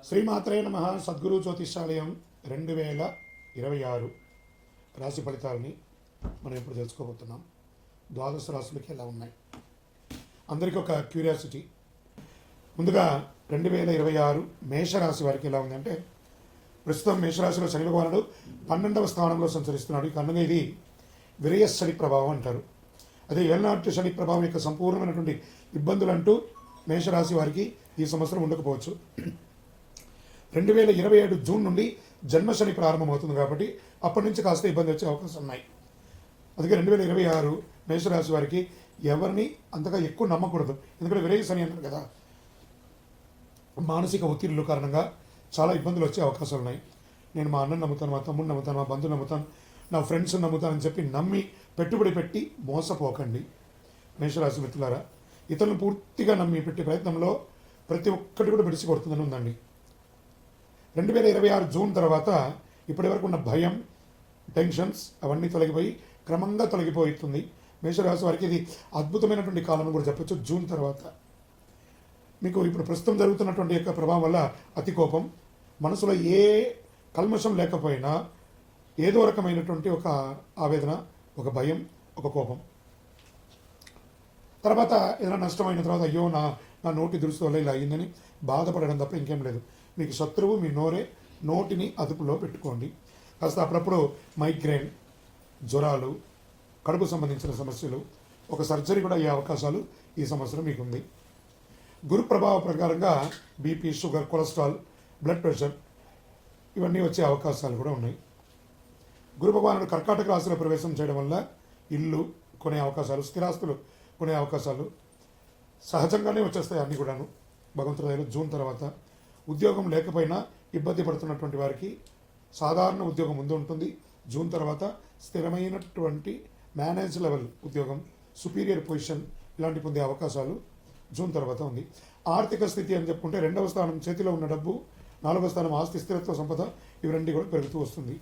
శ్రీమాత్రే నమః. సద్గురు జ్యోతిషాలయం 2026 రాశి ఫలితాలని మనం ఇప్పుడు తెలుసుకోబోతున్నాం. ద్వాదశ రాశులకి ఎలా ఉన్నాయి అందరికీ ఒక క్యూరియాసిటీ. ముందుగా 2026 మేషరాశి వారికి ఎలా ఉందంటే, ప్రస్తుతం మేషరాశిలో శని భగవానుడు 12వ స్థానంలో సంచరిస్తున్నాడు. కనుక ఇది విరయ శని ప్రభావం అంటారు. అదే ఏళ్ళనాటి శని ప్రభావం యొక్క సంపూర్ణమైనటువంటి ఇబ్బందులు అంటూ మేషరాశి వారికి ఈ సంవత్సరం ఉండకపోవచ్చు. 2027 జూన్ నుండి జన్మశని ప్రారంభమవుతుంది కాబట్టి అప్పటి నుంచి కాస్త ఇబ్బంది వచ్చే అవకాశం ఉన్నాయి. అందుకే 2026 మేషరాశి వారికి ఎవరిని అంతగా ఎక్కువ నమ్మకూడదు. ఎందుకంటే విరయ శని అంటారు కదా, మానసిక ఒత్తిడిల కారణంగా చాలా ఇబ్బందులు వచ్చే అవకాశాలు ఉన్నాయి. నేను మా అన్నను నమ్ముతాను, మా తమ్ముడిని నమ్ముతాను, మా బంధువుని నమ్ముతాను, నా ఫ్రెండ్స్ని నమ్ముతానని చెప్పి నమ్మి పెట్టుబడి పెట్టి మోసపోకండి. మేషరాశి మిత్రులారా, ఇతరులను పూర్తిగా నమ్మి పెట్టే ప్రయత్నంలో ప్రతి ఒక్కటి కూడా విడిచి కొడుతుందని ఉందండి. 2026 జూన్ తర్వాత ఇప్పటి వరకు ఉన్న భయం, టెన్షన్స్ అవన్నీ తొలగిపోయి క్రమంగా తొలగిపోతుంది. మేషరాశి వారికి ఇది అద్భుతమైనటువంటి కాలం కూడా చెప్పచ్చు. జూన్ తర్వాత మీకు ఇప్పుడు ప్రస్తుతం జరుగుతున్నటువంటి యొక్క ప్రభావం వల్ల అతి కోపం, మనసులో ఏ కల్మషం లేకపోయినా ఏదో రకమైనటువంటి ఒక ఆవేదన, ఒక భయం, ఒక కోపం. తర్వాత ఏదైనా నష్టమైన తర్వాత అయ్యో నా నోటి దురుసు వల్ల ఇలా అయ్యిందని బాధపడడం తప్ప ఇంకేం లేదు. మీకు శత్రువు మీ నోటిని అదుపులో పెట్టుకోండి. కాస్త అప్పుడప్పుడు మైగ్రేన్, జ్వరాలు, కడుపు సంబంధించిన సమస్యలు, ఒక సర్జరీ కూడా అయ్యే అవకాశాలు ఈ సంవత్సరం మీకు ఉంది. గురు ప్రభావ ప్రకారంగా BP, sugar, cholesterol, blood pressure ఇవన్నీ వచ్చే అవకాశాలు కూడా ఉన్నాయి. గురు భగవానుడు కర్కాటక రాశిలో ప్రవేశం చేయడం వల్ల ఇల్లు కొనే అవకాశాలు, స్థిరాస్తులు కొనే అవకాశాలు సహజంగానే వచ్చేస్తాయి అన్నీ కూడాను భగవంతుడి దయలో. జూన్ తర్వాత ఉద్యోగం లేకపోయినా ఇబ్బంది పడుతున్నటువంటి వారికి సాధారణ ఉద్యోగం ముందు ఉంటుంది. జూన్ తర్వాత స్థిరమైనటువంటి మేనేజ్ లెవెల్ ఉద్యోగం, సుపీరియర్ పొజిషన్ ఇలాంటి పొందే అవకాశాలు జూన్ తర్వాత ఉంది. ఆర్థిక స్థితి అని చెప్పుకుంటే 2వ స్థానం చేతిలో ఉన్న డబ్బు, 4వ స్థానం ఆస్తి, స్థిరత్వ, సంపద ఇవి రెండు కూడా పెరుగుతూ వస్తుంది.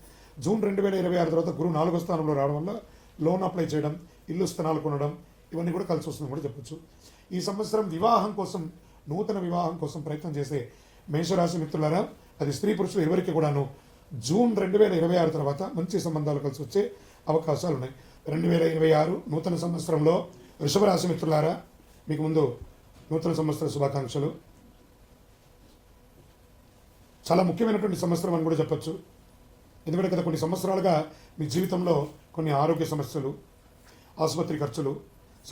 జూన్ 2026 తర్వాత గురువు 4వ స్థానంలో రావడం వల్ల లోన్ అప్లై చేయడం, ఇల్లు స్థలాలు కొనడం ఇవన్నీ కూడా కలిసి వస్తుంది కూడా చెప్పచ్చు. ఈ సంవత్సరం వివాహం కోసం, నూతన వివాహం కోసం ప్రయత్నం చేసే మేషరాశి మిత్రులారా, అది స్త్రీ పురుషులు ఎవరికి కూడాను జూన్ 2026 తర్వాత మంచి సంబంధాలు కలిసి వచ్చే అవకాశాలు ఉన్నాయి. 2026 నూతన సంవత్సరంలో వృషభ రాశి మిత్రులారా, మీకు ముందు నూతన సంవత్సర శుభాకాంక్షలు. చాలా ముఖ్యమైనటువంటి సంవత్సరం అని కూడా చెప్పచ్చు. ఎందుకంటే గత కొన్ని సంవత్సరాలుగా మీ జీవితంలో కొన్ని ఆరోగ్య సమస్యలు, ఆసుపత్రి ఖర్చులు,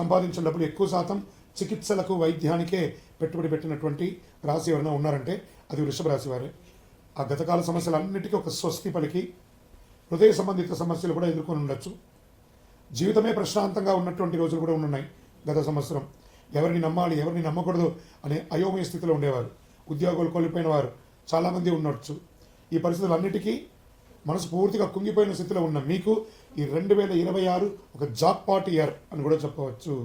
సంపాదించిన డబ్బులు ఎక్కువ శాతం చికిత్సలకు, వైద్యానికే పెట్టుబడి పెట్టినటువంటి రాశి ఎవరైనా ఉన్నారంటే అది వృషభ రాశి వారే. ఆ గతకాల సమస్యలన్నిటికీ ఒక స్వస్తి పలికి హృదయ సంబంధిత సమస్యలు కూడా ఎదుర్కొని ఉండొచ్చు. జీవితమే ప్రశాంతంగా ఉన్నటువంటి రోజులు కూడా ఉన్నాయి. గత సంవత్సరం ఎవరిని నమ్మాలి, ఎవరిని నమ్మకూడదు అనే అయోమయ స్థితిలో ఉండేవారు. ఉద్యోగాలు కోల్పోయిన వారు చాలామంది ఉండొచ్చు. ఈ పరిస్థితులన్నిటికీ మనసు పూర్తిగా కుంగిపోయిన స్థితిలో ఉన్న మీకు ఈ 2026 ఒక జాక్పాట్ ఇయర్ అని కూడా చెప్పవచ్చు.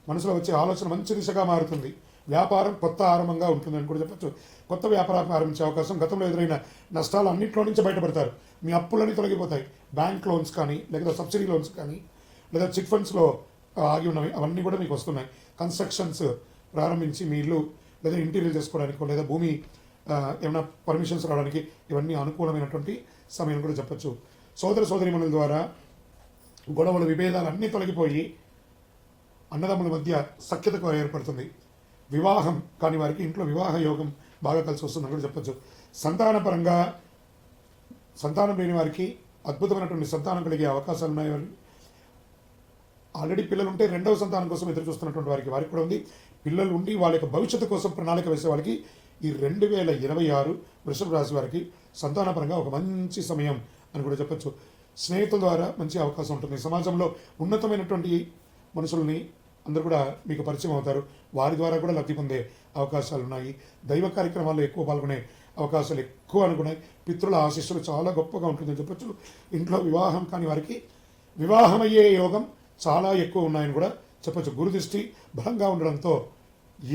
మనసులో వచ్చే ఆలోచన మంచి దిశగా మారుతుంది. వ్యాపారం కొత్త ఆరంభంగా ఉంటుందని కూడా చెప్పచ్చు. కొత్త వ్యాపారం ప్రారంభించే అవకాశం, గతంలో ఎదురైన నష్టాలు అన్నింటిలో నుంచి బయటపడతారు. మీ అప్పులన్నీ తొలగిపోతాయి. బ్యాంక్ లోన్స్ కానీ, లేదా సబ్సిడీ లోన్స్ కానీ, లేదా చిట్ ఫండ్స్లో ఆగి ఉన్నవి అవన్నీ కూడా మీకు వస్తున్నాయి. కన్స్ట్రక్షన్స్ ప్రారంభించి మీ ఇల్లు లేదా ఇంటీరియర్ చేసుకోవడానికి, లేదా భూమి ఏమైనా పర్మిషన్స్ రావడానికి ఇవన్నీ అనుకూలమైనటువంటి సమయం కూడా చెప్పచ్చు. సోదర సోదరీమణుల ద్వారా గొడవలు, విభేదాలు అన్నీ తొలగిపోయి అన్నదమ్ముల మధ్య సఖ్యతకు ఏర్పడుతుంది. వివాహం కాని వారికి ఇంట్లో వివాహ యోగం బాగా కలిసి వస్తుందని కూడా చెప్పచ్చు. సంతానపరంగా సంతానం లేని వారికి అద్భుతమైనటువంటి సంతానం కలిగే అవకాశాలు ఉన్నాయి. ఆల్రెడీ పిల్లలు ఉంటే 2వ సంతానం కోసం ఎదురు చూస్తున్నటువంటి వారికి కూడా ఉంది. పిల్లలు ఉండి వాళ్ళ యొక్క భవిష్యత్తు కోసం ప్రణాళిక వేసే వాళ్ళకి ఈ 2026 వృషభ రాశి వారికి సంతానపరంగా ఒక మంచి సమయం అని కూడా చెప్పచ్చు. స్నేహితుల ద్వారా మంచి అవకాశం ఉంటుంది. సమాజంలో ఉన్నతమైనటువంటి మనుషుల్ని అందరూ కూడా మీకు పరిచయం అవుతారు. వారి ద్వారా కూడా లబ్ధి పొందే అవకాశాలు ఉన్నాయి. దైవ కార్యక్రమాల్లో ఎక్కువ పాల్గొనే అవకాశాలు ఎక్కువ అనుకున్నాయి. పితృల ఆశీస్సులు చాలా గొప్పగా ఉంటుందని చెప్పచ్చు. ఇంట్లో వివాహం కాని వారికి వివాహం అయ్యే యోగం చాలా ఎక్కువ ఉన్నాయని కూడా చెప్పచ్చు. గురు దృష్టి బలంగా ఉండడంతో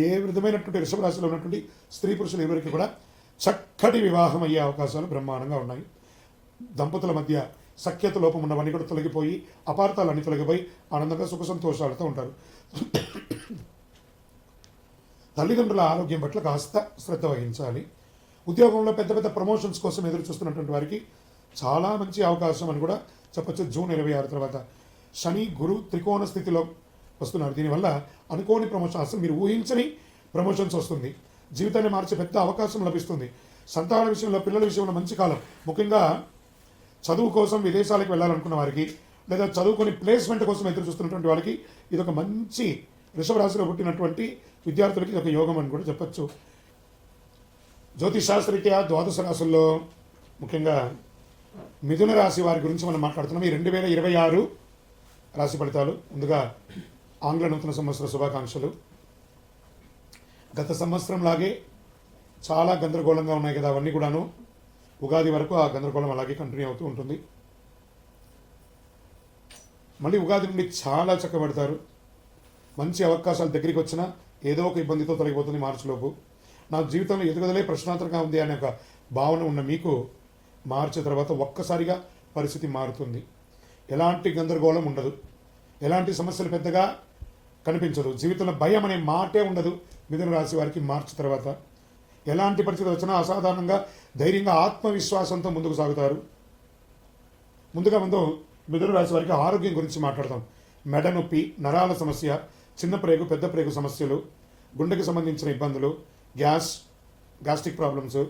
ఏ విధమైనటువంటి వృషభ రాశిలో ఉన్నటువంటి స్త్రీ పురుషులు ఎవరికి కూడా చక్కటి వివాహం అయ్యే అవకాశాలు బ్రహ్మాండంగా ఉన్నాయి. దంపతుల మధ్య సఖ్యత లోపం ఉన్నవన్నీ కూడా తొలగిపోయి, అపార్థాలన్నీ తొలగిపోయి ఆనందంగా సుఖ సంతోషాలతో ఉంటారు. తల్లిదండ్రుల ఆరోగ్యం పట్ల కాస్త శ్రద్ధ వహించాలి. ఉద్యోగంలో పెద్ద పెద్ద ప్రమోషన్స్ కోసం ఎదురు చూస్తున్నటువంటి వారికి చాలా మంచి అవకాశం అని కూడా చెప్పొచ్చు. జూన్ 26 తర్వాత శని గురు త్రికోణ స్థితిలో వస్తున్నారు. దీనివల్ల అనుకోని ప్రమోషన్, అసలు మీరు ఊహించని ప్రమోషన్స్ వస్తుంది. జీవితాన్ని మార్చే పెద్ద అవకాశం లభిస్తుంది. సంతాన విషయంలో, పిల్లల విషయంలో మంచి కాలం. ముఖ్యంగా చదువు కోసం విదేశాలకు వెళ్ళాలనుకున్న వారికి, లేదా చదువుకొని ప్లేస్మెంట్ కోసం ఎదురు చూస్తున్నటువంటి వాళ్ళకి ఇది ఒక మంచి వృషభ రాశిలో పుట్టినటువంటి విద్యార్థులకి ఇది ఒక యోగం అని కూడా చెప్పచ్చు. జ్యోతిష్ శాస్త్రరీత్యా ద్వాదశ రాశుల్లో ముఖ్యంగా మిథున రాశి వారి గురించి మనం మాట్లాడుతున్నాం. ఈ 2026 రాశి ఫలితాలు. ముందుగా ఆంగ్ల నూతన సంవత్సర శుభాకాంక్షలు. గత సంవత్సరం లాగే చాలా గందరగోళంగా ఉన్నాయి కదా, అవన్నీ కూడాను ఉగాది వరకు ఆ గందరగోళం అలాగే కంటిన్యూ అవుతూ ఉంటుంది. మళ్ళీ ఉగాది నుండి చాలా చక్కబడతారు. మంచి అవకాశాలు దగ్గరికి వచ్చినా ఏదో ఒక ఇబ్బందితో తొలగిపోతుంది మార్చిలోపు. నా జీవితంలో ఎదుగుదలే ప్రశ్నార్థకంగా ఉంది అనే ఒక భావన ఉన్న మీకు మార్చి తర్వాత ఒక్కసారిగా పరిస్థితి మారుతుంది. ఎలాంటి గందరగోళం ఉండదు, ఎలాంటి సమస్యలు పెద్దగా కనిపించదు, జీవితంలో భయం అనే మాటే ఉండదు. మిథున రాశి వారికి మార్చి తర్వాత ఎలాంటి పరిస్థితి వచ్చినా అసాధారణంగా ధైర్యంగా ఆత్మవిశ్వాసంతో ముందుకు సాగుతారు. ముందు మిథున రాశి వారికి ఆరోగ్యం గురించి మాట్లాడతాం. మెడ నొప్పి, నరాల సమస్య, చిన్న ప్రేగు పెద్ద ప్రేగు సమస్యలు, గుండెకి సంబంధించిన ఇబ్బందులు, గ్యాస్ట్రిక్ ప్రాబ్లమ్స్,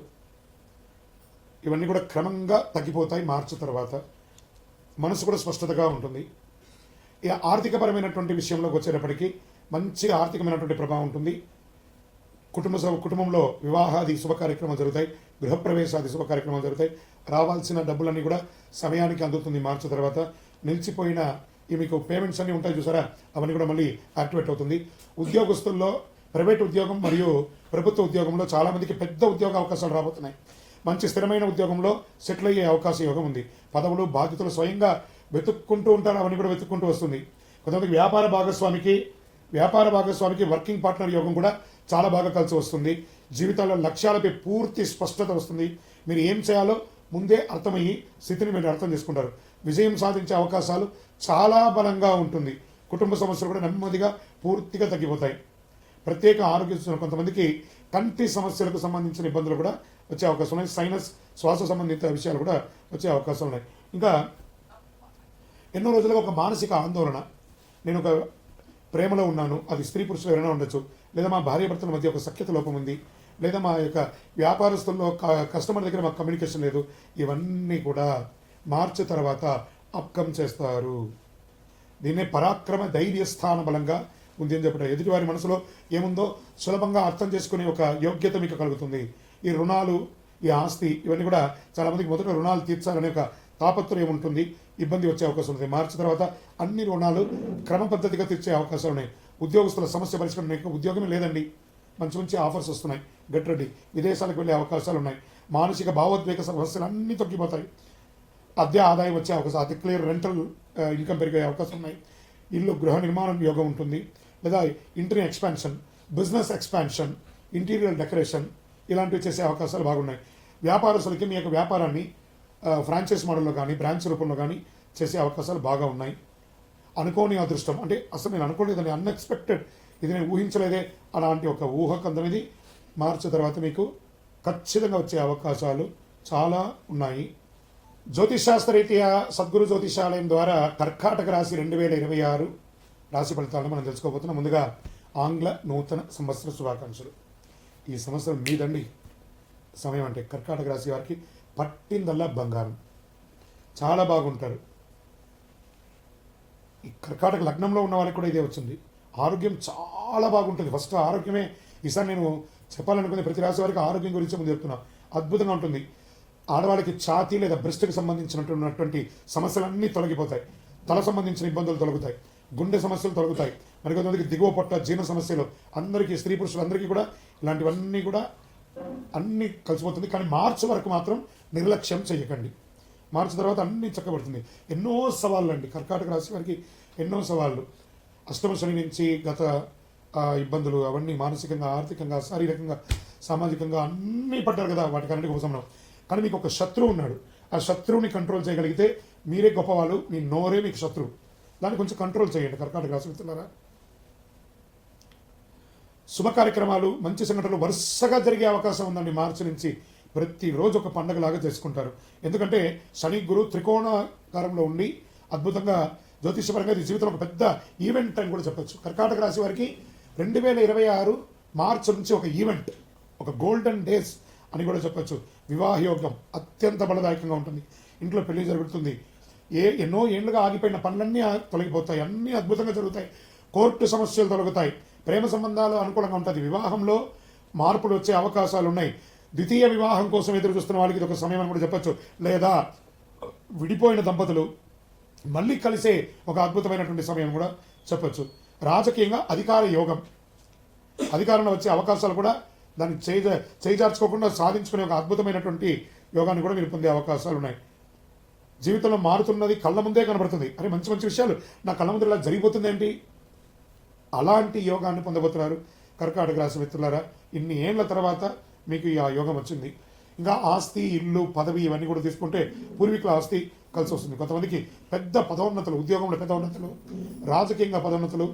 ఇవన్నీ కూడా క్రమంగా తగ్గిపోతాయి మార్చి తర్వాత. మనసు కూడా స్పష్టతగా ఉంటుంది. ఇక ఆర్థికపరమైనటువంటి విషయంలోకి వచ్చేటప్పటికీ మంచి ఆర్థికమైనటువంటి ప్రభావం ఉంటుంది. కుటుంబంలో వివాహాది శుభ కార్యక్రమాలు జరుగుతాయి, గృహప్రవేశాది శుభ కార్యక్రమాలు జరుగుతాయి. రావాల్సిన డబ్బులన్నీ కూడా సమయానికి అందుతుంది మార్చి తర్వాత. నిలిచిపోయిన ఈ మీకు పేమెంట్స్ అన్నీ ఉంటాయి చూసారా, అవన్నీ కూడా మళ్ళీ యాక్టివేట్ అవుతుంది. ఉద్యోగస్తుల్లో ప్రైవేట్ ఉద్యోగం మరియు ప్రభుత్వ ఉద్యోగంలో చాలామందికి పెద్ద ఉద్యోగ అవకాశాలు రాబోతున్నాయి. మంచి స్థిరమైన ఉద్యోగంలో సెటిల్ అయ్యే అవకాశం యోగం ఉంది. పదవులు బాధ్యతలు స్వయంగా వెతుక్కుంటూ ఉంటారు, అవన్నీ కూడా వెతుక్కుంటూ వస్తుంది. కొంతమందికి వ్యాపార భాగస్వామికి వర్కింగ్ పార్ట్నర్ యోగం కూడా చాలా బాగా కలిసి వస్తుంది. జీవితాల్లో లక్ష్యాలపై పూర్తి స్పష్టత వస్తుంది. మీరు ఏం చేయాలో ముందే అర్థమయ్యి స్థితిని మీరు అర్థం చేసుకుంటారు. విజయం సాధించే అవకాశాలు చాలా బలంగా ఉంటుంది. కుటుంబ సమస్యలు కూడా నెమ్మదిగా పూర్తిగా తగ్గిపోతాయి. ప్రత్యేక ఆరోగ్య, కొంతమందికి కంటి సమస్యలకు సంబంధించిన ఇబ్బందులు కూడా వచ్చే అవకాశం ఉన్నాయి. సైనస్, శ్వాస సంబంధిత విషయాలు కూడా వచ్చే అవకాశాలు ఉన్నాయి. ఇంకా ఎన్నో రోజులుగా ఒక మానసిక ఆందోళన, నేను ఒక ప్రేమలో ఉన్నాను, అది స్త్రీ పురుషులు ఎవరైనా ఉండొచ్చు, లేదా మా భార్యాభర్తల మధ్య ఒక సఖ్యత లోపం ఉంది, లేదా మా యొక్క వ్యాపారస్తుల్లో కస్టమర్ దగ్గర మాకు కమ్యూనికేషన్ లేదు, ఇవన్నీ కూడా మార్చి తర్వాత అప్కమ్ చేస్తారు. దీన్నే పరాక్రమ ధైర్యస్థాన బలంగా ఉంది అని చెప్పడం. ఎదుటివారి మనసులో ఏముందో సులభంగా అర్థం చేసుకునే ఒక యోగ్యత మీకు కలుగుతుంది. ఈ రుణాలు, ఈ ఆస్తి, ఇవన్నీ కూడా చాలామందికి మొదట రుణాలు తీర్చాలనే ఒక తాపత్రయం ఉంటుంది, ఇబ్బంది వచ్చే అవకాశం ఉంది. మార్చి తర్వాత అన్ని రుణాలు క్రమ పద్ధతిగా తీర్చే అవకాశాలు ఉన్నాయి. ఉద్యోగస్తుల సమస్య పరిష్కరణ, ఉద్యోగమే లేదండి, మంచి మంచి ఆఫర్స్ వస్తున్నాయి, గెట్ రెడీ. విదేశాలకు వెళ్ళే అవకాశాలు ఉన్నాయి. మానసిక భావోద్వేగ సమస్యలు అన్నీ తగ్గిపోతాయి. అద్దె ఆదాయం వచ్చే అవకాశం, అతి క్లియర్ రెంటల్ ఇన్కమ్ పెరిగే అవకాశం ఉన్నాయి. ఇల్లు గృహ నిర్మాణం యోగం ఉంటుంది, లేదా ఇంటర్ని expansion, business expansion, interior decoration, ఇలాంటివి చేసే అవకాశాలు బాగున్నాయి. వ్యాపారస్తులకి మీ యొక్క వ్యాపారాన్ని ఫ్రాంచైజ్ మోడల్లో కానీ బ్రాంచ్ రూపంలో కానీ చేసే అవకాశాలు బాగా ఉన్నాయి. అనుకోని అదృష్టం, అంటే అసలు నేను అనుకోలేదని, అన్ఎక్స్పెక్టెడ్, ఇది నేను ఊహించలేదే అలాంటి ఒక ఊహకందనేది మార్చి తర్వాత మీకు ఖచ్చితంగా వచ్చే అవకాశాలు చాలా ఉన్నాయి. జ్యోతిషాస్త్రరీత్యా సద్గురు జ్యోతిషాలయం ద్వారా కర్కాటక రాశి 2026 రాశి ఫలితాలను మనం తెలుసుకోబోతున్నాం. ముందుగా ఆంగ్ల నూతన సంవత్సర శుభాకాంక్షలు. ఈ సంవత్సరం మీదండి సమయం. అంటే కర్కాటక రాశి వారికి పట్టిందల్లా బంగారం, చాలా బాగుంటారు. ఈ కర్కాటక లగ్నంలో ఉన్న వాళ్ళకి కూడా ఇదే వచ్చింది. ఆరోగ్యం చాలా బాగుంటుంది. ఫస్ట్ ఆరోగ్యమే ఈసారి నేను చెప్పాలనుకునే ప్రతి రాశి వారికి ఆరోగ్యం గురించి ముందు చెప్తున్నా. అద్భుతంగా ఉంటుంది. ఆడవాళ్ళకి ఛాతీ లేదా బ్రెస్ట్కి సంబంధించినటువంటి సమస్యలన్నీ తొలగిపోతాయి. తల సంబంధించిన ఇబ్బందులు తొలగుతాయి, గుండె సమస్యలు తొలగుతాయి. మరికొంతమందికి దిగువ పొట్ట, జీర్ణ సమస్యలు, అందరికీ, స్త్రీ పురుషులందరికీ కూడా ఇలాంటివన్నీ కూడా అన్నీ కలిసిపోతుంది. కానీ మార్చి వరకు మాత్రం నిర్లక్ష్యం చేయకండి. మార్చి తర్వాత అన్నీ చక్కబడుతుంది. ఎన్నో సవాళ్ళు అండి కర్కాటక రాశి వారికి, ఎన్నో సవాళ్ళు. అష్టమ శని నుంచి గత ఇబ్బందులు, అవన్నీ మానసికంగా, ఆర్థికంగా, శారీరకంగా, సామాజికంగా అన్నీ పడ్డారు కదా, వాటికన్నిటికీ ఉపశమనం. కానీ మీకు ఒక శత్రువు ఉన్నాడు. ఆ శత్రువుని కంట్రోల్ చేయగలిగితే మీరే గొప్పవాళ్ళు. మీ నోరే మీకు శత్రువు. దాన్ని కొంచెం కంట్రోల్ చేయండి కర్కాటక రాశి మిత్రులారా. శుభ కార్యక్రమాలు, మంచి సంఘటనలు వరుసగా జరిగే అవకాశం ఉందండి. మార్చి నుంచి ప్రతిరోజు ఒక పండగలాగా చేసుకుంటారు. ఎందుకంటే శని గురు త్రికోణాకారంలో ఉండి అద్భుతంగా జ్యోతిషపరంగా ఇది జీవితంలో ఒక పెద్ద ఈవెంట్ అని కూడా చెప్పొచ్చు. కర్కాటక రాశి వారికి 2026 మార్చి నుంచి ఒక ఈవెంట్, ఒక గోల్డెన్ డేస్ అని కూడా చెప్పొచ్చు. వివాహ యోగం అత్యంత బలదాయకంగా ఉంటుంది. ఇంట్లో పెళ్లి జరుగుతుంది. ఎన్నో ఏళ్లుగా ఆగిపోయిన పనులన్నీ తొలగిపోతాయి. అన్నీ అద్భుతంగా జరుగుతాయి. కోర్టు సమస్యలు తొలగుతాయి. ప్రేమ సంబంధాలు అనుకూలంగా ఉంటుంది. వివాహంలో మార్పులు వచ్చే అవకాశాలు ఉన్నాయి. ద్వితీయ వివాహం కోసం ఎదురు చూస్తున్న వాళ్ళకి ఇది ఒక సమయం అని కూడా చెప్పొచ్చు. లేదా విడిపోయిన దంపతులు మళ్ళీ కలిసే ఒక అద్భుతమైనటువంటి సమయం కూడా చెప్పొచ్చు. రాజకీయంగా అధికార యోగం, అధికారంలో వచ్చే అవకాశాలు కూడా దాన్ని చేజార్చుకోకుండా సాధించుకునే ఒక అద్భుతమైనటువంటి యోగాన్ని కూడా మీరు పొందే అవకాశాలు ఉన్నాయి. జీవితంలో మారుతున్నది కళ్ళ ముందే కనబడుతుంది. అరే మంచి మంచి విషయాలు నా కళ్ళ ముందు ఇలా జరిగిపోతుంది ఏంటి, అలాంటి యోగాన్ని పొందబోతున్నారు కర్కాటక రాశి మిత్రులారా. ఇన్ని ఏళ్ల తర్వాత మీకు ఆ యోగం వచ్చింది. ఇంకా ఆస్తి, ఇల్లు, పదవి ఇవన్నీ కూడా తీసుకుంటే పూర్వీకుల ఆస్తి కలిసి వస్తుంది. కొంతమందికి పెద్ద పదోన్నతులు, ఉద్యోగంలో పదోన్నతులు, రాజకీయంగా పదోన్నతులు,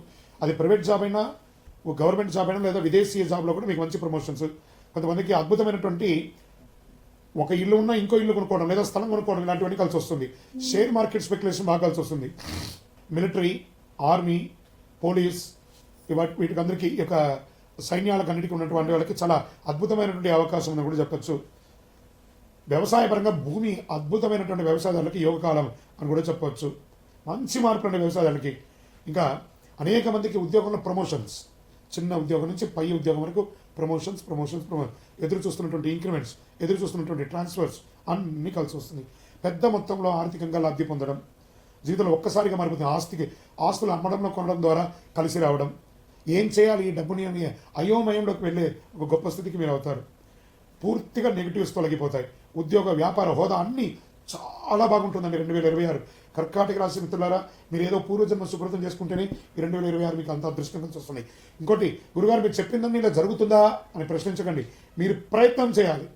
అది ప్రైవేట్ జాబ్ అయినా గవర్నమెంట్ జాబ్ అయినా లేదా విదేశీయ జాబ్లో కూడా మీకు మంచి ప్రమోషన్స్. కొంతమందికి అద్భుతమైనటువంటి ఒక ఇల్లు ఉన్నా ఇంకో ఇల్లు కొనుక్కోవడం లేదా స్థలం కొనుక్కోవడం ఇలాంటివన్నీ కలిసి వస్తుంది. షేర్ మార్కెట్ స్పెక్యులేషన్ బాగా కలిసి వస్తుంది. మిలిటరీ, ఆర్మీ, పోలీస్ వీటికి అందరికీ ఈ యొక్క సైన్యాలకు అన్నిటికీ ఉన్నటువంటి వాళ్ళకి చాలా అద్భుతమైనటువంటి అవకాశం అని కూడా చెప్పచ్చు. వ్యవసాయపరంగా భూమి అద్భుతమైనటువంటి వ్యవసాయదారులకి యోగకాలం అని కూడా చెప్పవచ్చు. మంచి మార్పులు అండి వ్యవసాయదారులకి. ఇంకా అనేక మందికి ఉద్యోగంలో ప్రమోషన్స్, చిన్న ఉద్యోగం నుంచి పై ఉద్యోగం వరకు ప్రమోషన్స్, ఎదురు చూస్తున్నటువంటి ఇంక్రిమెంట్స్, ఎదురు చూస్తున్నటువంటి ట్రాన్స్ఫర్స్ అన్నీ కలిసి వస్తుంది. పెద్ద మొత్తంలో ఆర్థికంగా లబ్ధి పొందడం, జీవితంలో ఒక్కసారిగా మారిపోతుంది. ఆస్తులు అమ్మడంలో కొనడం ద్వారా కలిసి రావడం, ఏం చేయాలి ఈ డబ్బుని అని అయోమయంలోకి వెళ్ళే ఒక గొప్ప స్థితికి మీరు అవుతారు. పూర్తిగా నెగిటివ్స్ తొలగిపోతాయి. ఉద్యోగ, వ్యాపార హోదా అన్నీ చాలా బాగుంటుందండి 2026. కర్కాటక రాశి మిత్రులారా, మీరు ఏదో పూర్వజన్మ సుకృతం చేసుకుంటేనే ఈ 2026 మీకు అంత అదృష్టం కలిసి వస్తున్నాయి. ఇంకోటి, గురుగారు మీరు చెప్పిందని ఇలా జరుగుతుందా అని ప్రశ్నించకండి. మీరు ప్రయత్నం చేయాలి.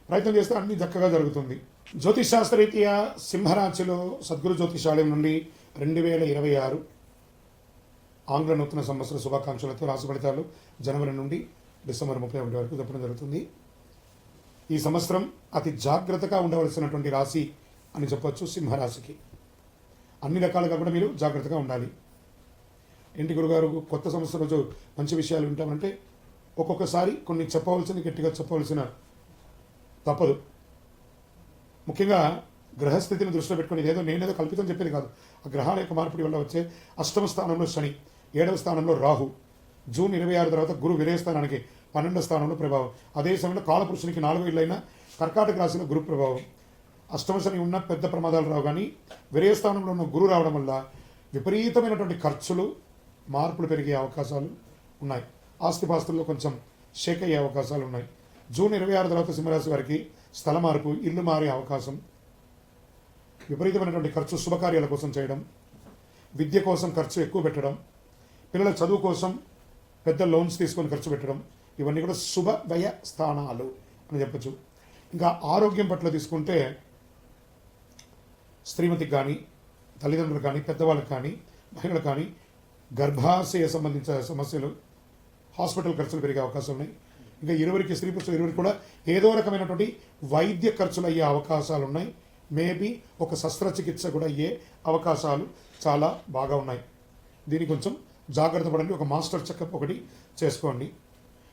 ప్రయత్నం చేస్తే అన్ని చక్కగా జరుగుతుంది. జ్యోతిష్ శాస్త్రరీత్యా సింహరాశిలో సద్గురు జ్యోతిషాలయం నుండి 2026 ఆంగ్ల నూతన సంవత్సర శుభాకాంక్షలతో రాశి ఫలితాలు జనవరి నుండి డిసెంబర్ 31 వరకు చెప్పడం జరుగుతుంది. ఈ సంవత్సరం అతి జాగ్రత్తగా ఉండవలసినటువంటి రాశి అని చెప్పొచ్చు సింహరాశికి. అన్ని రకాలుగా కూడా మీరు జాగ్రత్తగా ఉండాలి. ఏంటి గురుగారు కొత్త సంవత్సరం రోజు మంచి విషయాలు వింటామంటే, ఒక్కొక్కసారి కొన్ని గట్టిగా చెప్పవలసిన తప్పదు. ముఖ్యంగా గ్రహస్థితిని దృష్టిలో పెట్టుకుని ఏదో నేనేదో కల్పితం చెప్పేది కాదు. ఆ గ్రహాల యొక్క మార్పిడి వల్ల వచ్చే అష్టమ స్థానంలో శని, 7వ స్థానంలో రాహు, జూన్ 26 తర్వాత గురు విలయ స్థానానికి 12వ స్థానంలో ప్రభావం. అదే సమయంలో కాలపురుషునికి 4వ ఇల్లైన కర్కాటక రాశిలో గురు ప్రభావం. అష్టమ శని ఉన్న పెద్ద ప్రమాదాలు రావు, కానీ విలయ స్థానంలో ఉన్న గురు రావడం వల్ల విపరీతమైనటువంటి ఖర్చులు, మార్పులు పెరిగే అవకాశాలు ఉన్నాయి. ఆస్తిపాస్తుల్లో కొంచెం షేక్ అయ్యే అవకాశాలు ఉన్నాయి. జూన్ 26 తర్వాత సింహరాశి వారికి స్థల మార్పు, ఇల్లు మారే అవకాశం, విపరీతమైనటువంటి ఖర్చు శుభకార్యాల కోసం చేయడం, విద్య కోసం ఖర్చు ఎక్కువ పెట్టడం, పిల్లల చదువు కోసం పెద్ద లోన్స్ తీసుకొని ఖర్చు పెట్టడం, ఇవన్నీ కూడా శుభ వ్యయ స్థానాలు అని చెప్పచ్చు. ఇంకా ఆరోగ్యం పట్ల తీసుకుంటే స్త్రీమతికి కానీ, తల్లిదండ్రులకు కానీ, పెద్దవాళ్ళకి కానీ, మహిళలకు కానీ గర్భాశయ సంబంధించిన సమస్యలు, హాస్పిటల్ ఖర్చులు పెరిగే అవకాశం ఉన్నాయి. ఇంకా స్త్రీ పురుషులు ఇరువురికి కూడా ఏదో రకమైనటువంటి వైద్య ఖర్చులు అయ్యే అవకాశాలు ఉన్నాయి. మేబీ ఒక శస్త్రచికిత్స కూడా అయ్యే అవకాశాలు చాలా బాగా ఉన్నాయి. దీనికి కొంచెం జాగ్రత్త పడండి. ఒక మాస్టర్ చెకప్ ఒకటి చేసుకోండి.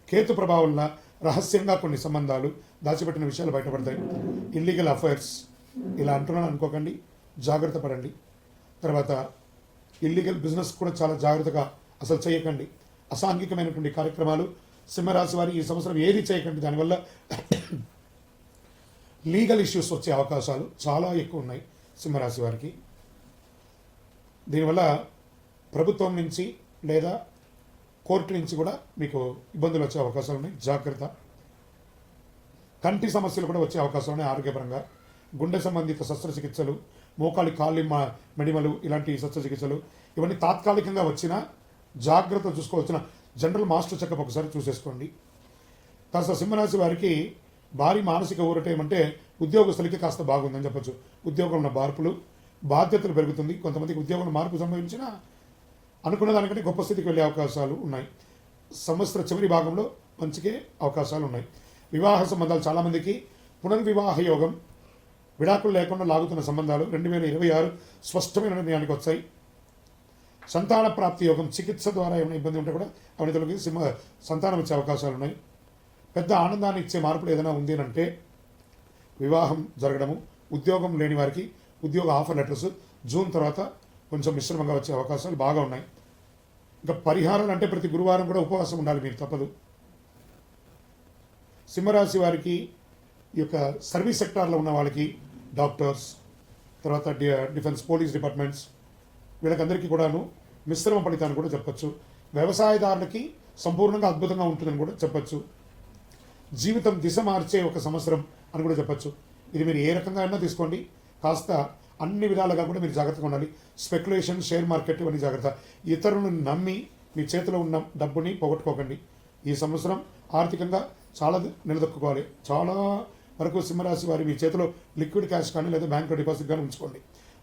కేతు ప్రభావం వల్ల రహస్యంగా కొన్ని సంబంధాలు, దాచిపెట్టిన విషయాలు బయటపడతాయి. ఇల్లీగల్ అఫైర్స్ ఇలా అంటున్నాను అనుకోకండి, జాగ్రత్త పడండి. తర్వాత ఇల్లీగల్ బిజినెస్ కూడా చాలా జాగ్రత్తగా అసలు చేయకండి. అసాంఘికమైనటువంటి కార్యక్రమాలు సింహరాశి వారి ఈ సంవత్సరం ఏది చేయకండి. దానివల్ల లీగల్ ఇష్యూస్ వచ్చే అవకాశాలు చాలా ఎక్కువ ఉన్నాయి సింహరాశి వారికి. దీనివల్ల ప్రభుత్వం నుంచి లేదా కోర్టు నుంచి కూడా మీకు ఇబ్బందులు వచ్చే అవకాశాలు ఉన్నాయి. జాగ్రత్త. కంటి సమస్యలు కూడా వచ్చే అవకాశాలు ఉన్నాయి ఆరోగ్యపరంగా. గుండె సంబంధిత శస్త్రచికిత్సలు, మోకాలి కాళ్ళి మెడిమలు ఇలాంటి శస్త్రచికిత్సలు ఇవన్నీ తాత్కాలికంగా వచ్చినా జాగ్రత్త చూసుకోవచ్చిన జనరల్ మాస్టర్ చెకప్ ఒకసారి చూసేసుకోండి. కాస్త సింహరాశి వారికి భారీ మానసిక ఊరట ఏమంటే ఉద్యోగస్తులకి కాస్త బాగుందని చెప్పచ్చు. ఉద్యోగంలో మార్పులు, బాధ్యతలు పెరుగుతుంది. కొంతమందికి ఉద్యోగంలో మార్పు సంభవించినా అనుకున్న దానికంటే గొప్ప స్థితికి వెళ్ళే అవకాశాలు ఉన్నాయి. సంవత్సర చివరి భాగంలో మంచికే అవకాశాలు ఉన్నాయి. వివాహ సంబంధాలు చాలామందికి పునర్వివాహ యోగం, విడాకులు లేకుండా లాగుతున్న సంబంధాలు 2026 స్పష్టమైన నిర్ణయానికి వచ్చాయి. సంతాన ప్రాప్తి యోగం, చికిత్స ద్వారా ఏమైనా ఇబ్బంది ఉంటే కూడా అవన్నీ తొలగి సంతానం వచ్చే అవకాశాలు ఉన్నాయి. పెద్ద ఆనందాన్ని ఇచ్చే మార్పులు ఏదైనా ఉంది అంటే వివాహం జరగడము, ఉద్యోగం లేని వారికి ఉద్యోగ ఆఫర్ లెటర్స్ జూన్ తర్వాత కొంచెం మిశ్రమంగా వచ్చే అవకాశాలు బాగా ఉన్నాయి. ఇంకా పరిహారాలు అంటే ప్రతి గురువారం కూడా ఉపవాసం ఉండాలి మీరు, తప్పదు. సింహరాశి వారికి ఈ యొక్క సర్వీస్ సెక్టార్లో ఉన్న వాళ్ళకి, డాక్టర్స్, తర్వాత డిఫెన్స్, పోలీస్ డిపార్ట్మెంట్స్, వీళ్ళకందరికీ కూడాను మిశ్రమ ఫలితాన్ని కూడా చెప్పచ్చు. వ్యవసాయదారులకి సంపూర్ణంగా అద్భుతంగా ఉంటుందని కూడా చెప్పచ్చు. జీవితం దిశ మార్చే ఒక సంవత్సరం అని కూడా చెప్పచ్చు. ఇది మీరు ఏ రకంగా అయినా తీసుకోండి, కాస్త అన్ని విధాలుగా కూడా మీరు జాగ్రత్తగా ఉండాలి. స్పెక్యులేషన్, షేర్ మార్కెట్ ఇవన్నీ జాగ్రత్త. ఇతరులను నమ్మి మీ చేతిలో ఉన్న డబ్బుని పోగొట్టుకోకండి. ఈ సంవత్సరం ఆర్థికంగా చాలా నిలదొక్కుకోవాలి. చాలా వరకు సింహరాశి వారి మీ చేతిలో లిక్విడ్ క్యాష్ కానీ లేదా బ్యాంకులో డిపాజిట్ కానీ ఉంచుకోండి.